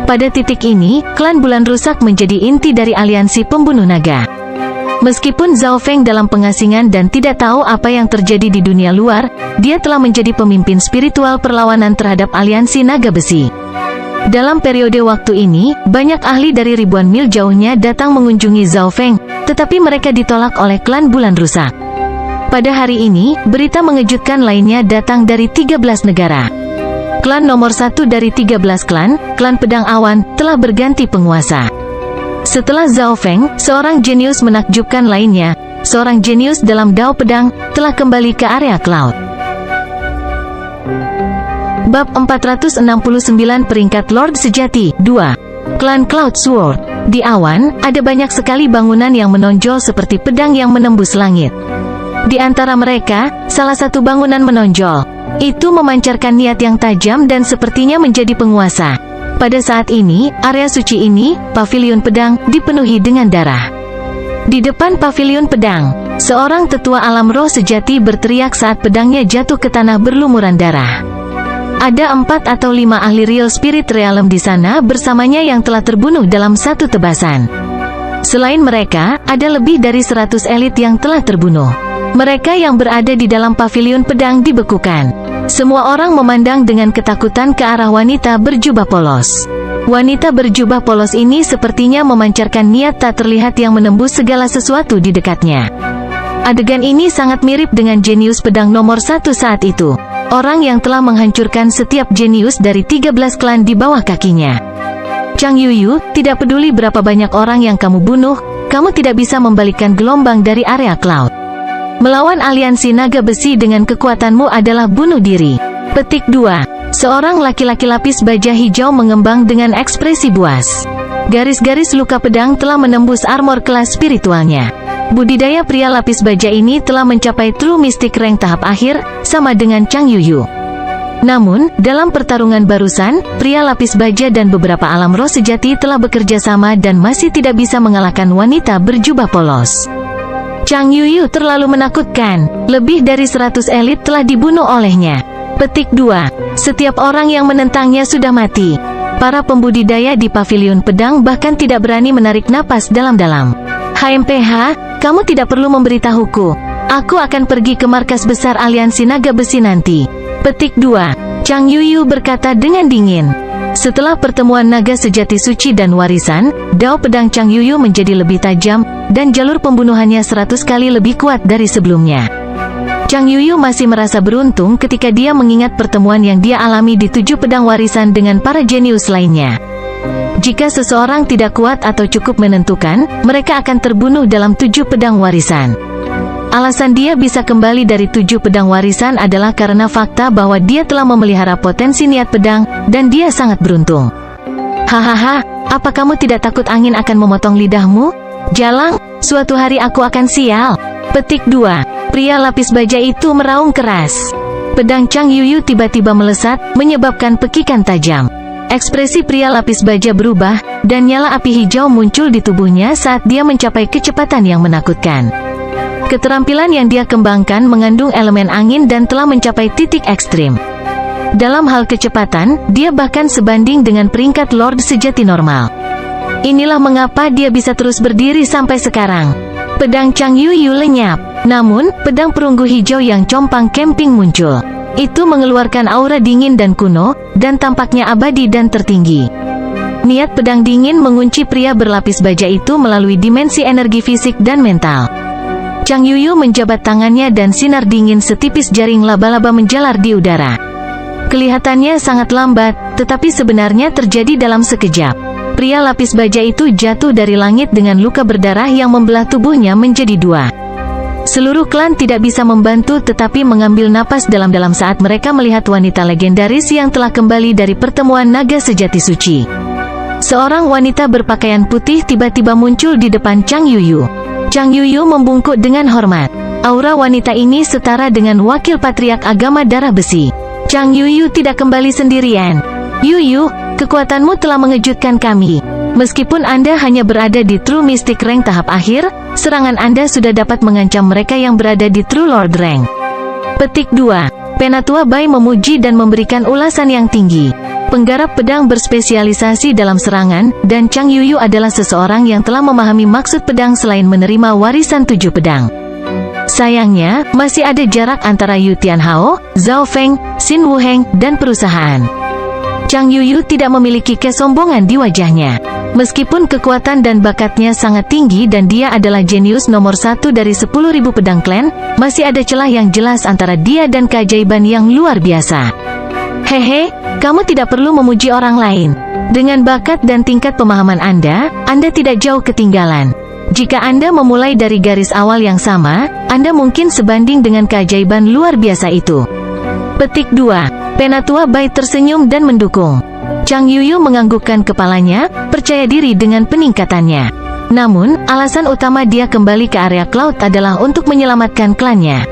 Pada titik ini, klan bulan rusak menjadi inti dari aliansi pembunuh naga. Meskipun Zhao Feng dalam pengasingan dan tidak tahu apa yang terjadi di dunia luar, dia telah menjadi pemimpin spiritual perlawanan terhadap aliansi naga besi. Dalam periode waktu ini, banyak ahli dari ribuan mil jauhnya datang mengunjungi Zhao Feng, tetapi mereka ditolak oleh klan bulan rusak. Pada hari ini, berita mengejutkan lainnya datang dari 13 negara. Klan nomor 1 dari 13 klan, klan pedang awan, telah berganti penguasa. Setelah Zhao Feng, seorang jenius menakjubkan lainnya, seorang jenius dalam dao pedang, telah kembali ke area Cloud. Bab 469 Peringkat Lord Sejati 2. Klan Cloud Sword. Di awan, ada banyak sekali bangunan yang menonjol seperti pedang yang menembus langit. Di antara mereka, salah satu bangunan menonjol. Itu memancarkan niat yang tajam dan sepertinya menjadi penguasa. Pada saat ini, area suci ini, pavilion pedang, dipenuhi dengan darah. Di depan pavilion pedang, seorang tetua alam roh sejati berteriak saat pedangnya jatuh ke tanah berlumuran darah. Ada 4 atau 5 ahli real spirit realm di sana bersamanya yang telah terbunuh dalam satu tebasan. Selain mereka, ada lebih dari 100 elit yang telah terbunuh. Mereka yang berada di dalam pavilion pedang dibekukan. Semua orang memandang dengan ketakutan ke arah wanita berjubah polos. Wanita berjubah polos ini sepertinya memancarkan niat tak terlihat yang menembus segala sesuatu di dekatnya. Adegan ini sangat mirip dengan jenius pedang nomor 1 saat itu. Orang yang telah menghancurkan setiap jenius dari 13 klan di bawah kakinya. Chang Yuyu, tidak peduli berapa banyak orang yang kamu bunuh, kamu tidak bisa membalikkan gelombang dari area Cloud. Melawan aliansi naga besi dengan kekuatanmu adalah bunuh diri. Petik 2. Seorang laki-laki lapis baja hijau mengembang dengan ekspresi buas. Garis-garis luka pedang telah menembus armor kelas spiritualnya. Budidaya pria lapis baja ini telah mencapai True Mystic Rank tahap akhir, sama dengan Chang Yuyu. Namun, dalam pertarungan barusan, pria lapis baja dan beberapa alam roh sejati telah bekerja sama dan masih tidak bisa mengalahkan wanita berjubah polos. Chang Yuyu terlalu menakutkan, lebih dari 100 elit telah dibunuh olehnya. Petik 2. Setiap orang yang menentangnya sudah mati. Para pembudidaya di pavilion pedang bahkan tidak berani menarik napas dalam-dalam. HMPH, kamu tidak perlu memberitahuku. Aku akan pergi ke markas besar aliansi naga besi nanti. Petik 2. Chang Yuyu berkata dengan dingin. Setelah pertemuan naga sejati suci dan warisan, dao pedang Chang Yuyu menjadi lebih tajam, dan jalur pembunuhannya 100 kali lebih kuat dari sebelumnya. Chang Yuyu masih merasa beruntung ketika dia mengingat pertemuan yang dia alami di 7 pedang warisan dengan para jenius lainnya. Jika seseorang tidak kuat atau cukup menentukan, mereka akan terbunuh dalam 7 pedang warisan. Alasan dia bisa kembali dari 7 pedang warisan adalah karena fakta bahwa dia telah memelihara potensi niat pedang, dan dia sangat beruntung. Hahaha, apa kamu tidak takut angin akan memotong lidahmu? Jalang, suatu hari aku akan sial. Petik 2. Pria lapis baja itu meraung keras. Pedang Chang Yuyu tiba-tiba melesat, menyebabkan pekikan tajam. Ekspresi pria lapis baja berubah, dan nyala api hijau muncul di tubuhnya saat dia mencapai kecepatan yang menakutkan. Keterampilan yang dia kembangkan mengandung elemen angin dan telah mencapai titik ekstrim. Dalam hal kecepatan, dia bahkan sebanding dengan peringkat Lord sejati normal. Inilah mengapa dia bisa terus berdiri sampai sekarang. Pedang Chang Yuyu lenyap. Namun, pedang perunggu hijau yang compang camping muncul. Itu mengeluarkan aura dingin dan kuno, dan tampaknya abadi dan tertinggi. Niat pedang dingin mengunci pria berlapis baja itu melalui dimensi energi fisik dan mental. Chang Yuyu menjabat tangannya dan sinar dingin setipis jaring laba-laba menjalar di udara. Kelihatannya sangat lambat, tetapi sebenarnya terjadi dalam sekejap. Pria lapis baja itu jatuh dari langit dengan luka berdarah yang membelah tubuhnya menjadi 2. Seluruh klan tidak bisa membantu tetapi mengambil napas dalam-dalam saat mereka melihat wanita legendaris yang telah kembali dari pertemuan naga sejati suci. Seorang wanita berpakaian putih tiba-tiba muncul di depan Chang Yuyu. Chang Yuyu membungkuk dengan hormat. Aura wanita ini setara dengan wakil patriark agama darah besi. Chang Yuyu tidak kembali sendirian. Yuyu, kekuatanmu telah mengejutkan kami. Meskipun Anda hanya berada di True Mystic Rank tahap akhir, serangan Anda sudah dapat mengancam mereka yang berada di True Lord Rank. Petik 2. Penatua Bai memuji dan memberikan ulasan yang tinggi. Penggarap pedang berspesialisasi dalam serangan, dan Chang Yuyu adalah seseorang yang telah memahami maksud pedang selain menerima warisan 7 pedang. Sayangnya, masih ada jarak antara Yu Tianhao, Zhao Feng, Xin Wuheng, dan perusahaan. Chang Yuyu tidak memiliki kesombongan di wajahnya. Meskipun kekuatan dan bakatnya sangat tinggi dan dia adalah jenius nomor 1 dari 10.000 pedang klan, masih ada celah yang jelas antara dia dan keajaiban yang luar biasa. Hehe, kamu tidak perlu memuji orang lain. Dengan bakat dan tingkat pemahaman Anda tidak jauh ketinggalan. Jika Anda memulai dari garis awal yang sama, Anda mungkin sebanding dengan keajaiban luar biasa itu. Petik 2. Penatua Bai tersenyum dan mendukung. Chang Yuyu menganggukkan kepalanya, percaya diri dengan peningkatannya. Namun, alasan utama dia kembali ke area Cloud adalah untuk menyelamatkan klannya.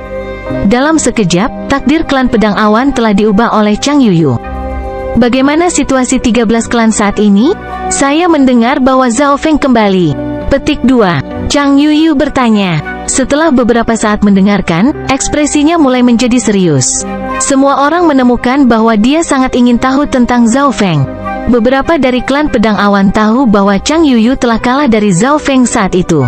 Dalam sekejap, takdir klan pedang awan telah diubah oleh Chang Yuyu. Bagaimana situasi 13 klan saat ini? Saya mendengar bahwa Zhao Feng kembali. Petik 2. Chang Yuyu bertanya. Setelah beberapa saat mendengarkan, ekspresinya mulai menjadi serius. Semua orang menemukan bahwa dia sangat ingin tahu tentang Zhao Feng. Beberapa dari klan pedang awan tahu bahwa Chang Yuyu telah kalah dari Zhao Feng saat itu.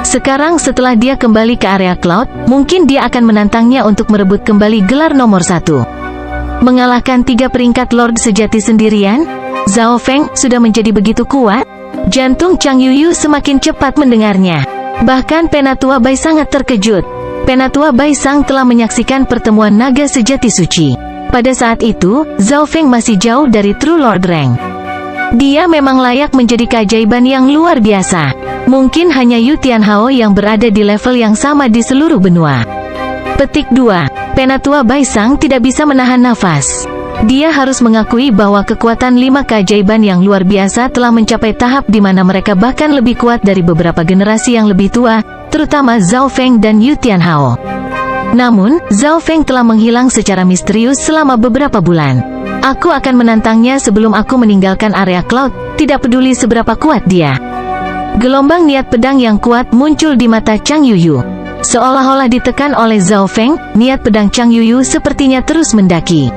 Sekarang setelah dia kembali ke area Cloud, mungkin dia akan menantangnya untuk merebut kembali gelar nomor 1. Mengalahkan 3 peringkat Lord sejati sendirian? Zhao Feng sudah menjadi begitu kuat? Jantung Chang Yuyu semakin cepat mendengarnya. Bahkan Penatua Bai sangat terkejut. Penatua Bai Sang telah menyaksikan pertemuan naga sejati suci. Pada saat itu, Zhao Feng masih jauh dari True Lord Rank. Dia memang layak menjadi keajaiban yang luar biasa. Mungkin hanya Yu Tianhao yang berada di level yang sama di seluruh benua. Petik 2. Penatua Bai Sang tidak bisa menahan nafas. Dia harus mengakui bahwa kekuatan 5 keajaiban yang luar biasa telah mencapai tahap di mana mereka bahkan lebih kuat dari beberapa generasi yang lebih tua, terutama Zhao Feng dan Yu Tianhao. Namun, Zhao Feng telah menghilang secara misterius selama beberapa bulan. Aku akan menantangnya sebelum aku meninggalkan area Cloud, tidak peduli seberapa kuat dia. Gelombang niat pedang yang kuat muncul di mata Chang Yuyu. Seolah-olah ditekan oleh Zhao Feng, niat pedang Chang Yuyu sepertinya terus mendaki.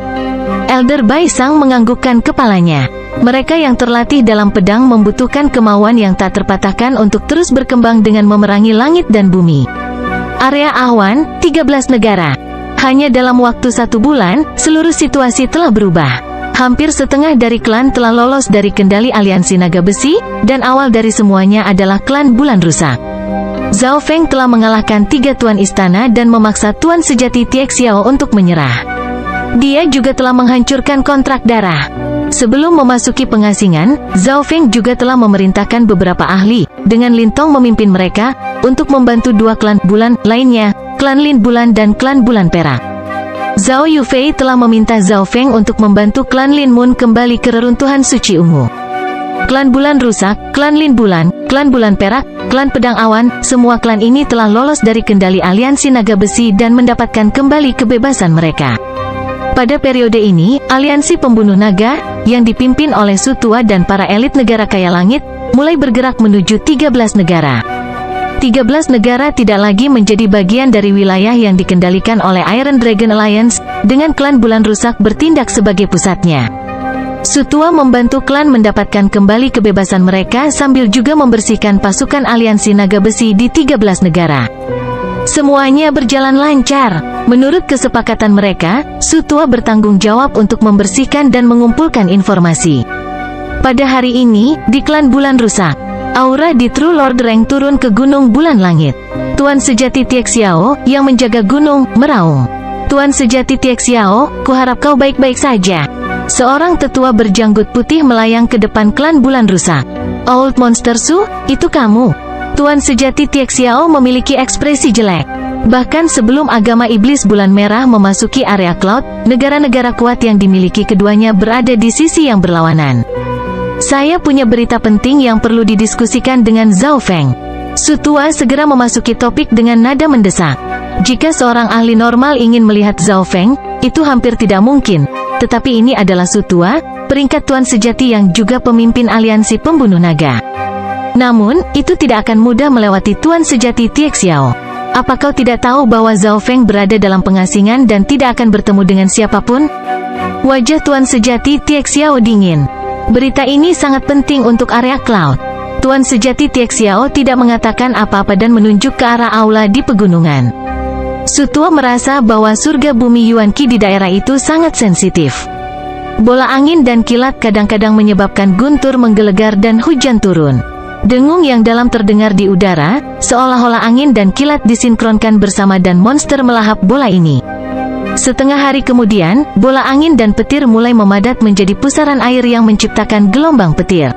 Elder Bai Sang menganggukkan kepalanya. Mereka yang terlatih dalam pedang membutuhkan kemauan yang tak terpatahkan untuk terus berkembang dengan memerangi langit dan bumi. Area Ahwan, 13 negara. Hanya dalam waktu 1 bulan, seluruh situasi telah berubah. Hampir setengah dari klan telah lolos dari kendali aliansi naga besi, dan awal dari semuanya adalah klan bulan rusak. Zhao Feng telah mengalahkan 3 tuan istana dan memaksa tuan sejati Tie Xiao untuk menyerah. Dia juga telah menghancurkan kontrak darah. Sebelum memasuki pengasingan, Zhao Feng juga telah memerintahkan beberapa ahli, dengan Lin Tong memimpin mereka, untuk membantu 2 klan bulan lainnya, klan Lin Bulan dan klan Bulan Perak. Zhao Yufei telah meminta Zhao Feng untuk membantu klan Lin Mun kembali ke reruntuhan suci ungu. Klan Bulan Rusak, klan Lin Bulan, klan Bulan Perak, klan Pedang Awan, semua klan ini telah lolos dari kendali aliansi naga besi dan mendapatkan kembali kebebasan mereka. Pada periode ini, aliansi pembunuh naga, yang dipimpin oleh Su Tua dan para elit negara kaya langit, mulai bergerak menuju 13 negara. 13 negara tidak lagi menjadi bagian dari wilayah yang dikendalikan oleh Iron Dragon Alliance, dengan klan Bulan Rusak bertindak sebagai pusatnya. Su Tua membantu klan mendapatkan kembali kebebasan mereka sambil juga membersihkan pasukan aliansi naga besi di 13 negara. Semuanya berjalan lancar. Menurut kesepakatan mereka, Su Tua bertanggung jawab untuk membersihkan dan mengumpulkan informasi. Pada hari ini, di klan Bulan Rusak, aura di True Lord Rank turun ke Gunung Bulan Langit. Tuan sejati Tie Xiao, yang menjaga gunung, meraung. Tuan sejati Tie Xiao, kuharap kau baik-baik saja. Seorang tetua berjanggut putih melayang ke depan klan Bulan Rusak. Old Monster Su, itu kamu? Tuan sejati Tie Xiao memiliki ekspresi jelek. Bahkan sebelum agama iblis bulan merah memasuki area Cloud, negara-negara kuat yang dimiliki keduanya berada di sisi yang berlawanan. Saya punya berita penting yang perlu didiskusikan dengan Zhao Feng. Su Tua segera memasuki topik dengan nada mendesak. Jika seorang ahli normal ingin melihat Zhao Feng, itu hampir tidak mungkin. Tetapi ini adalah Su Tua, peringkat tuan sejati yang juga pemimpin aliansi pembunuh naga. Namun, itu tidak akan mudah melewati tuan sejati Tie Xiao. Apa kau tidak tahu bahwa Zhao Feng berada dalam pengasingan dan tidak akan bertemu dengan siapapun? Wajah tuan sejati Tie Xiao dingin. Berita ini sangat penting untuk area Cloud. Tuan sejati Tie Xiao tidak mengatakan apa-apa dan menunjuk ke arah aula di pegunungan. Su Tua merasa bahwa surga bumi Yuan Qi di daerah itu sangat sensitif. Bola angin dan kilat kadang-kadang menyebabkan guntur menggelegar dan hujan turun. Dengung yang dalam terdengar di udara, seolah-olah angin dan kilat disinkronkan bersama dan monster melahap bola ini. Setengah hari kemudian, bola angin dan petir mulai memadat menjadi pusaran air yang menciptakan gelombang petir.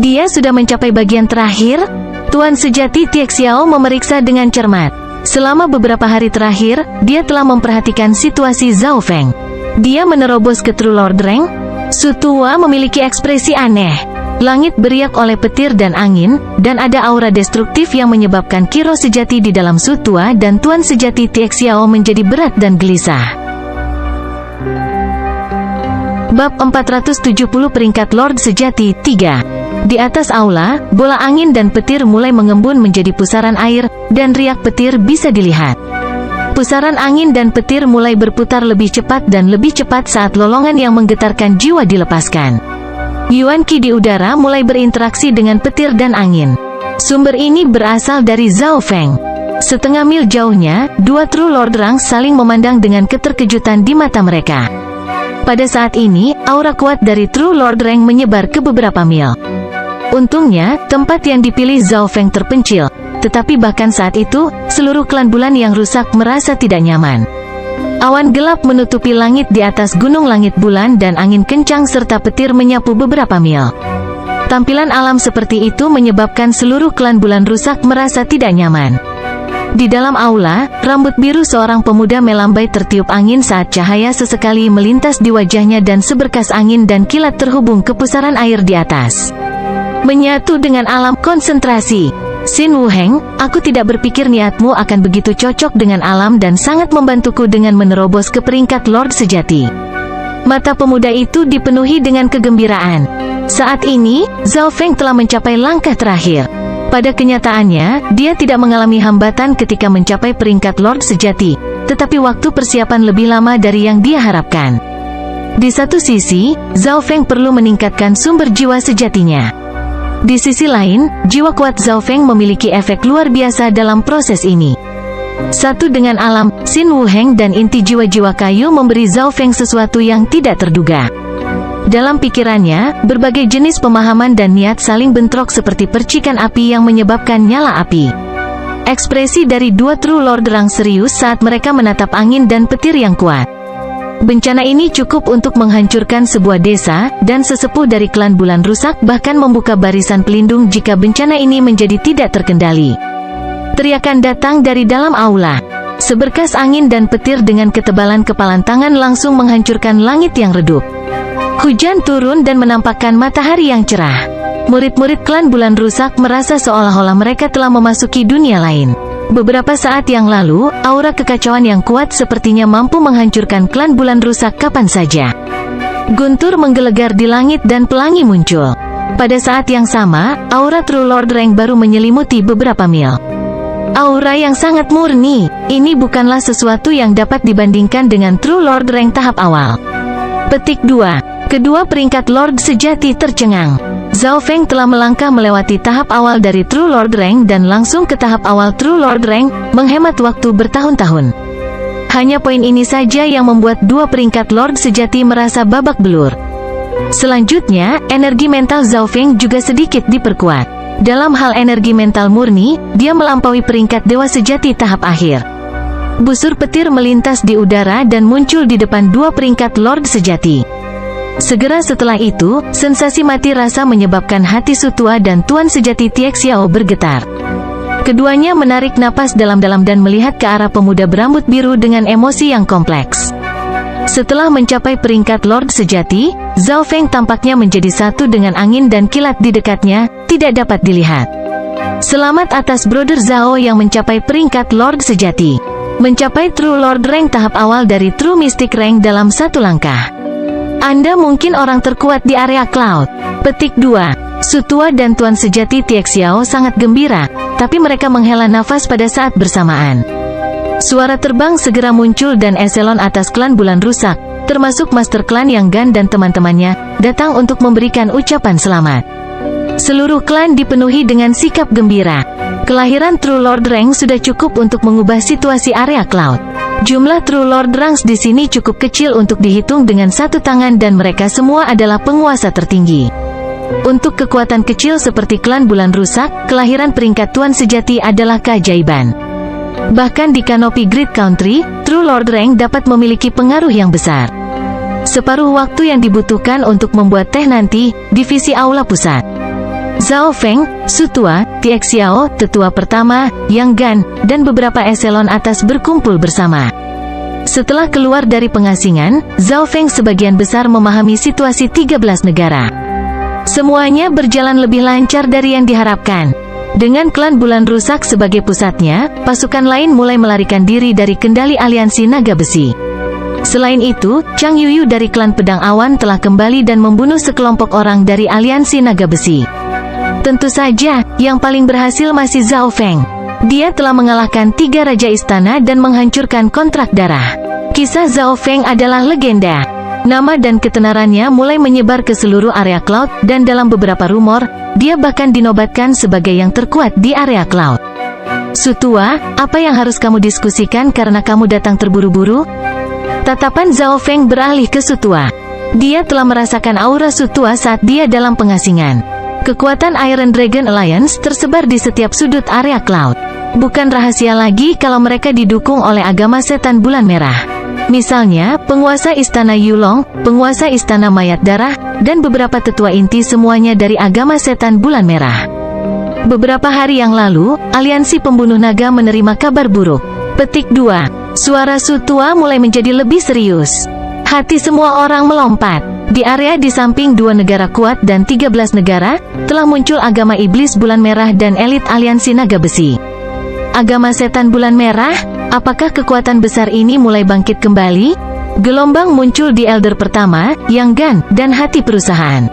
Dia sudah mencapai bagian terakhir? Tuan sejati Tie Xiao memeriksa dengan cermat. Selama beberapa hari terakhir, dia telah memperhatikan situasi Zhao Feng. Dia menerobos ke True Lord Rank. Su Tua memiliki ekspresi aneh. Langit beriak oleh petir dan angin, dan ada aura destruktif yang menyebabkan Kiro sejati di dalam Su Tua dan Tuan sejati Tie Xiao menjadi berat dan gelisah. Bab 470 Peringkat Lord Sejati 3. Di atas aula, bola angin dan petir mulai mengembun menjadi pusaran air, dan riak petir bisa dilihat. Pusaran angin dan petir mulai berputar lebih cepat dan lebih cepat saat lolongan yang menggetarkan jiwa dilepaskan. Yuan Qi di udara mulai berinteraksi dengan petir dan angin. Sumber ini berasal dari Zhao Feng. Setengah mil jauhnya, 2 True Lord Rank saling memandang dengan keterkejutan di mata mereka. Pada saat ini, aura kuat dari True Lord Rank menyebar ke beberapa mil. Untungnya, tempat yang dipilih Zhao Feng terpencil. Tetapi bahkan saat itu, seluruh klan bulan yang rusak merasa tidak nyaman. Awan gelap menutupi langit di atas gunung langit bulan dan angin kencang serta petir menyapu beberapa mil. Tampilan alam seperti itu menyebabkan seluruh klan bulan rusak merasa tidak nyaman. Di dalam aula, rambut biru seorang pemuda melambai tertiup angin saat cahaya sesekali melintas di wajahnya dan seberkas angin dan kilat terhubung ke pusaran air di atas. Menyatu dengan alam konsentrasi. Xin Wuheng, aku tidak berpikir niatmu akan begitu cocok dengan alam dan sangat membantuku dengan menerobos ke peringkat Lord sejati. Mata pemuda itu dipenuhi dengan kegembiraan. Saat ini, Zhao Feng telah mencapai langkah terakhir. Pada kenyataannya, dia tidak mengalami hambatan ketika mencapai peringkat Lord sejati, tetapi waktu persiapan lebih lama dari yang dia harapkan. Di satu sisi, Zhao Feng perlu meningkatkan sumber jiwa sejatinya. Di sisi lain, jiwa kuat Zhao Feng memiliki efek luar biasa dalam proses ini. Satu dengan alam, Xin Wuheng dan inti jiwa-jiwa kayu memberi Zhao Feng sesuatu yang tidak terduga. Dalam pikirannya, berbagai jenis pemahaman dan niat saling bentrok seperti percikan api yang menyebabkan nyala api. Ekspresi dari dua True Lord Rang serius saat mereka menatap angin dan petir yang kuat. Bencana ini cukup untuk menghancurkan sebuah desa, dan sesepuh dari klan Bulan Rusak bahkan membuka barisan pelindung jika bencana ini menjadi tidak terkendali. Teriakan datang dari dalam aula. Seberkas angin dan petir dengan ketebalan kepalan tangan langsung menghancurkan langit yang redup. Hujan turun dan menampakkan matahari yang cerah. Murid-murid klan Bulan Rusak merasa seolah-olah mereka telah memasuki dunia lain. Beberapa saat yang lalu, aura kekacauan yang kuat sepertinya mampu menghancurkan klan Bulan Rusak kapan saja. Guntur menggelegar di langit dan pelangi muncul. Pada saat yang sama, aura True Lord Rang baru menyelimuti beberapa mil. Aura yang sangat murni, ini bukanlah sesuatu yang dapat dibandingkan dengan True Lord Rang tahap awal. Petik 2. Kedua peringkat Lord sejati tercengang. Zhao Feng telah melangkah melewati tahap awal dari True Lord Rang dan langsung ke tahap awal True Lord Rang, menghemat waktu bertahun-tahun. Hanya poin ini saja yang membuat dua peringkat Lord sejati merasa babak belur. Selanjutnya, energi mental Zhao Feng juga sedikit diperkuat. Dalam hal energi mental murni, dia melampaui peringkat Dewa Sejati tahap akhir. Busur petir melintas di udara dan muncul di depan dua peringkat Lord sejati. Segera setelah itu, sensasi mati rasa menyebabkan hati Sutua dan Tuan Sejati Tiek Xiao bergetar. Keduanya menarik napas dalam-dalam dan melihat ke arah pemuda berambut biru dengan emosi yang kompleks. Setelah mencapai peringkat Lord sejati, Zhao Feng tampaknya menjadi satu dengan angin dan kilat di dekatnya, tidak dapat dilihat. Selamat atas Brother Zhao yang mencapai peringkat Lord sejati. Mencapai True Lord Rank tahap awal dari True Mystic Rank dalam satu langkah. Anda mungkin orang terkuat di area Cloud. Petik 2. Sutua dan Tuan Sejati Tiek Xiao sangat gembira, tapi mereka menghela nafas pada saat bersamaan. Suara terbang segera muncul dan eselon atas klan Bulan Rusak, termasuk Master Klan Yang Gan dan teman-temannya, datang untuk memberikan ucapan selamat. Seluruh klan dipenuhi dengan sikap gembira. Kelahiran True Lord Rank sudah cukup untuk mengubah situasi area Cloud. Jumlah True Lord Ranks di sini cukup kecil untuk dihitung dengan satu tangan dan mereka semua adalah penguasa tertinggi. Untuk kekuatan kecil seperti klan Bulan Rusak, kelahiran peringkat Tuan Sejati adalah keajaiban. Bahkan di Canopy Grid Country, True Lord Rank dapat memiliki pengaruh yang besar. Separuh waktu yang dibutuhkan untuk membuat teh nanti, divisi aula pusat. Zhao Feng, Sutua, Tiek Xiao, Tetua Pertama, Yang Gan, dan beberapa eselon atas berkumpul bersama. Setelah keluar dari pengasingan, Zhao Feng sebagian besar memahami situasi 13 negara. Semuanya berjalan lebih lancar dari yang diharapkan. Dengan klan Bulan Rusak sebagai pusatnya, pasukan lain mulai melarikan diri dari kendali aliansi naga besi. Selain itu, Chang Yuyu dari klan Pedang Awan telah kembali dan membunuh sekelompok orang dari aliansi naga besi. Tentu saja, yang paling berhasil masih Zhao Feng. Dia telah mengalahkan 3 raja istana dan menghancurkan kontrak darah. Kisah Zhao Feng adalah legenda. Nama dan ketenarannya mulai menyebar ke seluruh area Cloud, dan dalam beberapa rumor, dia bahkan dinobatkan sebagai yang terkuat di area Cloud. Sutua, apa yang harus kamu diskusikan karena kamu datang terburu-buru? Tatapan Zhao Feng beralih ke Sutua. Dia telah merasakan aura Sutua saat dia dalam pengasingan. Kekuatan Iron Dragon Alliance tersebar di setiap sudut area Cloud. Bukan rahasia lagi kalau mereka didukung oleh agama setan bulan merah. Misalnya, penguasa istana Yulong, penguasa istana mayat darah, dan beberapa tetua inti semuanya dari agama setan bulan merah. Beberapa hari yang lalu, aliansi pembunuh naga menerima kabar buruk. Petik 2. Suara Sutua mulai menjadi lebih serius. Hati semua orang melompat. Di area di samping 2 negara kuat dan 13 negara, telah muncul agama iblis bulan merah dan elit aliansi naga besi. Agama setan bulan merah, apakah kekuatan besar ini mulai bangkit kembali? Gelombang muncul di elder pertama, Yang Gan, dan hati perusahaan.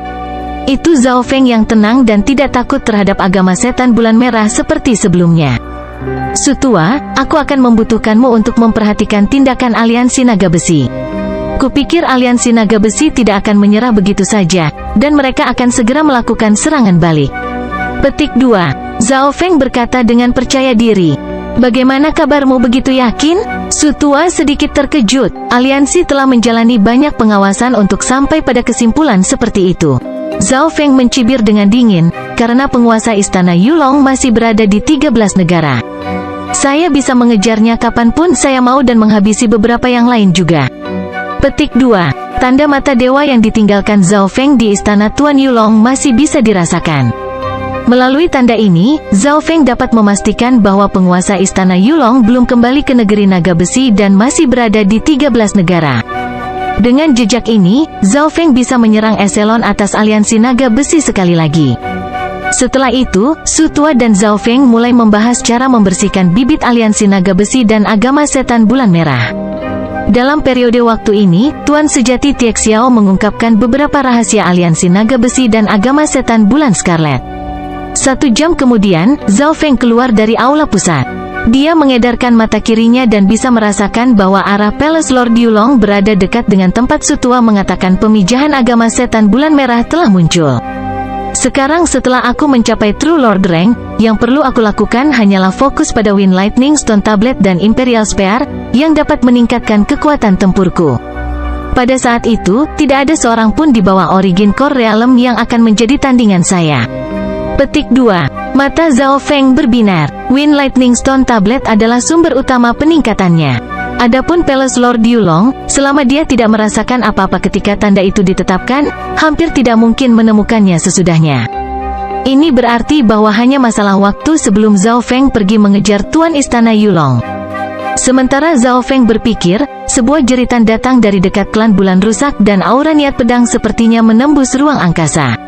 Itu Zhao Feng yang tenang dan tidak takut terhadap agama setan bulan merah seperti sebelumnya. Sutua, aku akan membutuhkanmu untuk memperhatikan tindakan aliansi naga besi. Kupikir aliansi naga besi tidak akan menyerah begitu saja, dan mereka akan segera melakukan serangan balik. Petik 2. Zhao Feng berkata dengan percaya diri. Bagaimana kabarmu begitu yakin? Sutua sedikit terkejut, aliansi telah menjalani banyak pengawasan untuk sampai pada kesimpulan seperti itu. Zhao Feng mencibir dengan dingin, karena penguasa istana Yulong masih berada di 13 negara. Saya bisa mengejarnya kapanpun saya mau dan menghabisi beberapa yang lain juga. Petik 2. Tanda mata dewa yang ditinggalkan Zhao Feng di istana Tuan Yulong masih bisa dirasakan. Melalui tanda ini, Zhao Feng dapat memastikan bahwa penguasa istana Yulong belum kembali ke negeri naga besi dan masih berada di 13 negara. Dengan jejak ini, Zhao Feng bisa menyerang eselon atas aliansi naga besi sekali lagi. Setelah itu, Sutua dan Zhao Feng mulai membahas cara membersihkan bibit aliansi naga besi dan agama setan bulan merah. Dalam periode waktu ini, Tuan Sejati Tiek Xiao mengungkapkan beberapa rahasia aliansi naga besi dan agama setan bulan Scarlet. 1 jam kemudian, Zhao Feng keluar dari aula pusat. Dia mengedarkan mata kirinya dan bisa merasakan bahwa arah Palace Lord Yulong berada dekat dengan tempat Sutua mengatakan pemijahan agama setan bulan merah telah muncul. Sekarang setelah aku mencapai True Lord Rank, yang perlu aku lakukan hanyalah fokus pada Wind Lightning Stone Tablet dan Imperial Spear, yang dapat meningkatkan kekuatan tempurku. Pada saat itu, tidak ada seorang pun di bawah Origin Core Realm yang akan menjadi tandingan saya. Petik 2. Mata Zhao Feng berbinar. Wind Lightning Stone Tablet adalah sumber utama peningkatannya. Adapun Palace Lord Yulong, selama dia tidak merasakan apa-apa ketika tanda itu ditetapkan, hampir tidak mungkin menemukannya sesudahnya. Ini berarti bahwa hanya masalah waktu sebelum Zhao Feng pergi mengejar Tuan Istana Yulong. Sementara Zhao Feng berpikir, sebuah jeritan datang dari dekat klan bulan rusak dan aura niat pedang sepertinya menembus ruang angkasa.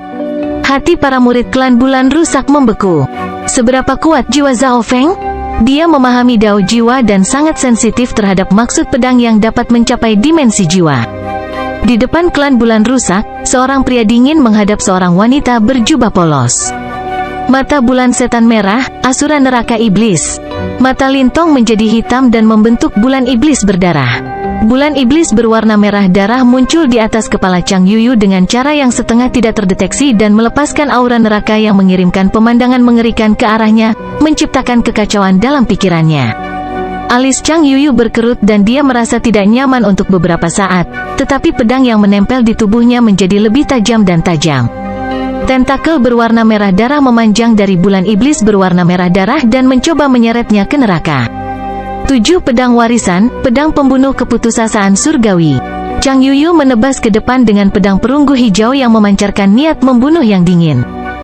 Hati para murid klan bulan rusak membeku. Seberapa kuat jiwa Zhao Feng? Dia memahami dao jiwa dan sangat sensitif terhadap maksud pedang yang dapat mencapai dimensi jiwa. Di depan klan bulan rusak, seorang pria dingin menghadap seorang wanita berjubah polos. Mata bulan setan merah, asura neraka iblis. Mata Lintong menjadi hitam dan membentuk bulan iblis berdarah. Bulan iblis berwarna merah darah muncul di atas kepala Chang Yuyu dengan cara yang setengah tidak terdeteksi dan melepaskan aura neraka yang mengirimkan pemandangan mengerikan ke arahnya, menciptakan kekacauan dalam pikirannya. Alis Chang Yuyu berkerut dan dia merasa tidak nyaman untuk beberapa saat, tetapi pedang yang menempel di tubuhnya menjadi lebih tajam dan tajam. Tentakel berwarna merah darah memanjang dari bulan iblis berwarna merah darah dan mencoba menyeretnya ke neraka. 7 pedang warisan, pedang pembunuh keputusasaan surgawi. Chang Yuyu menebas ke depan dengan pedang perunggu hijau yang memancarkan niat membunuh yang dingin.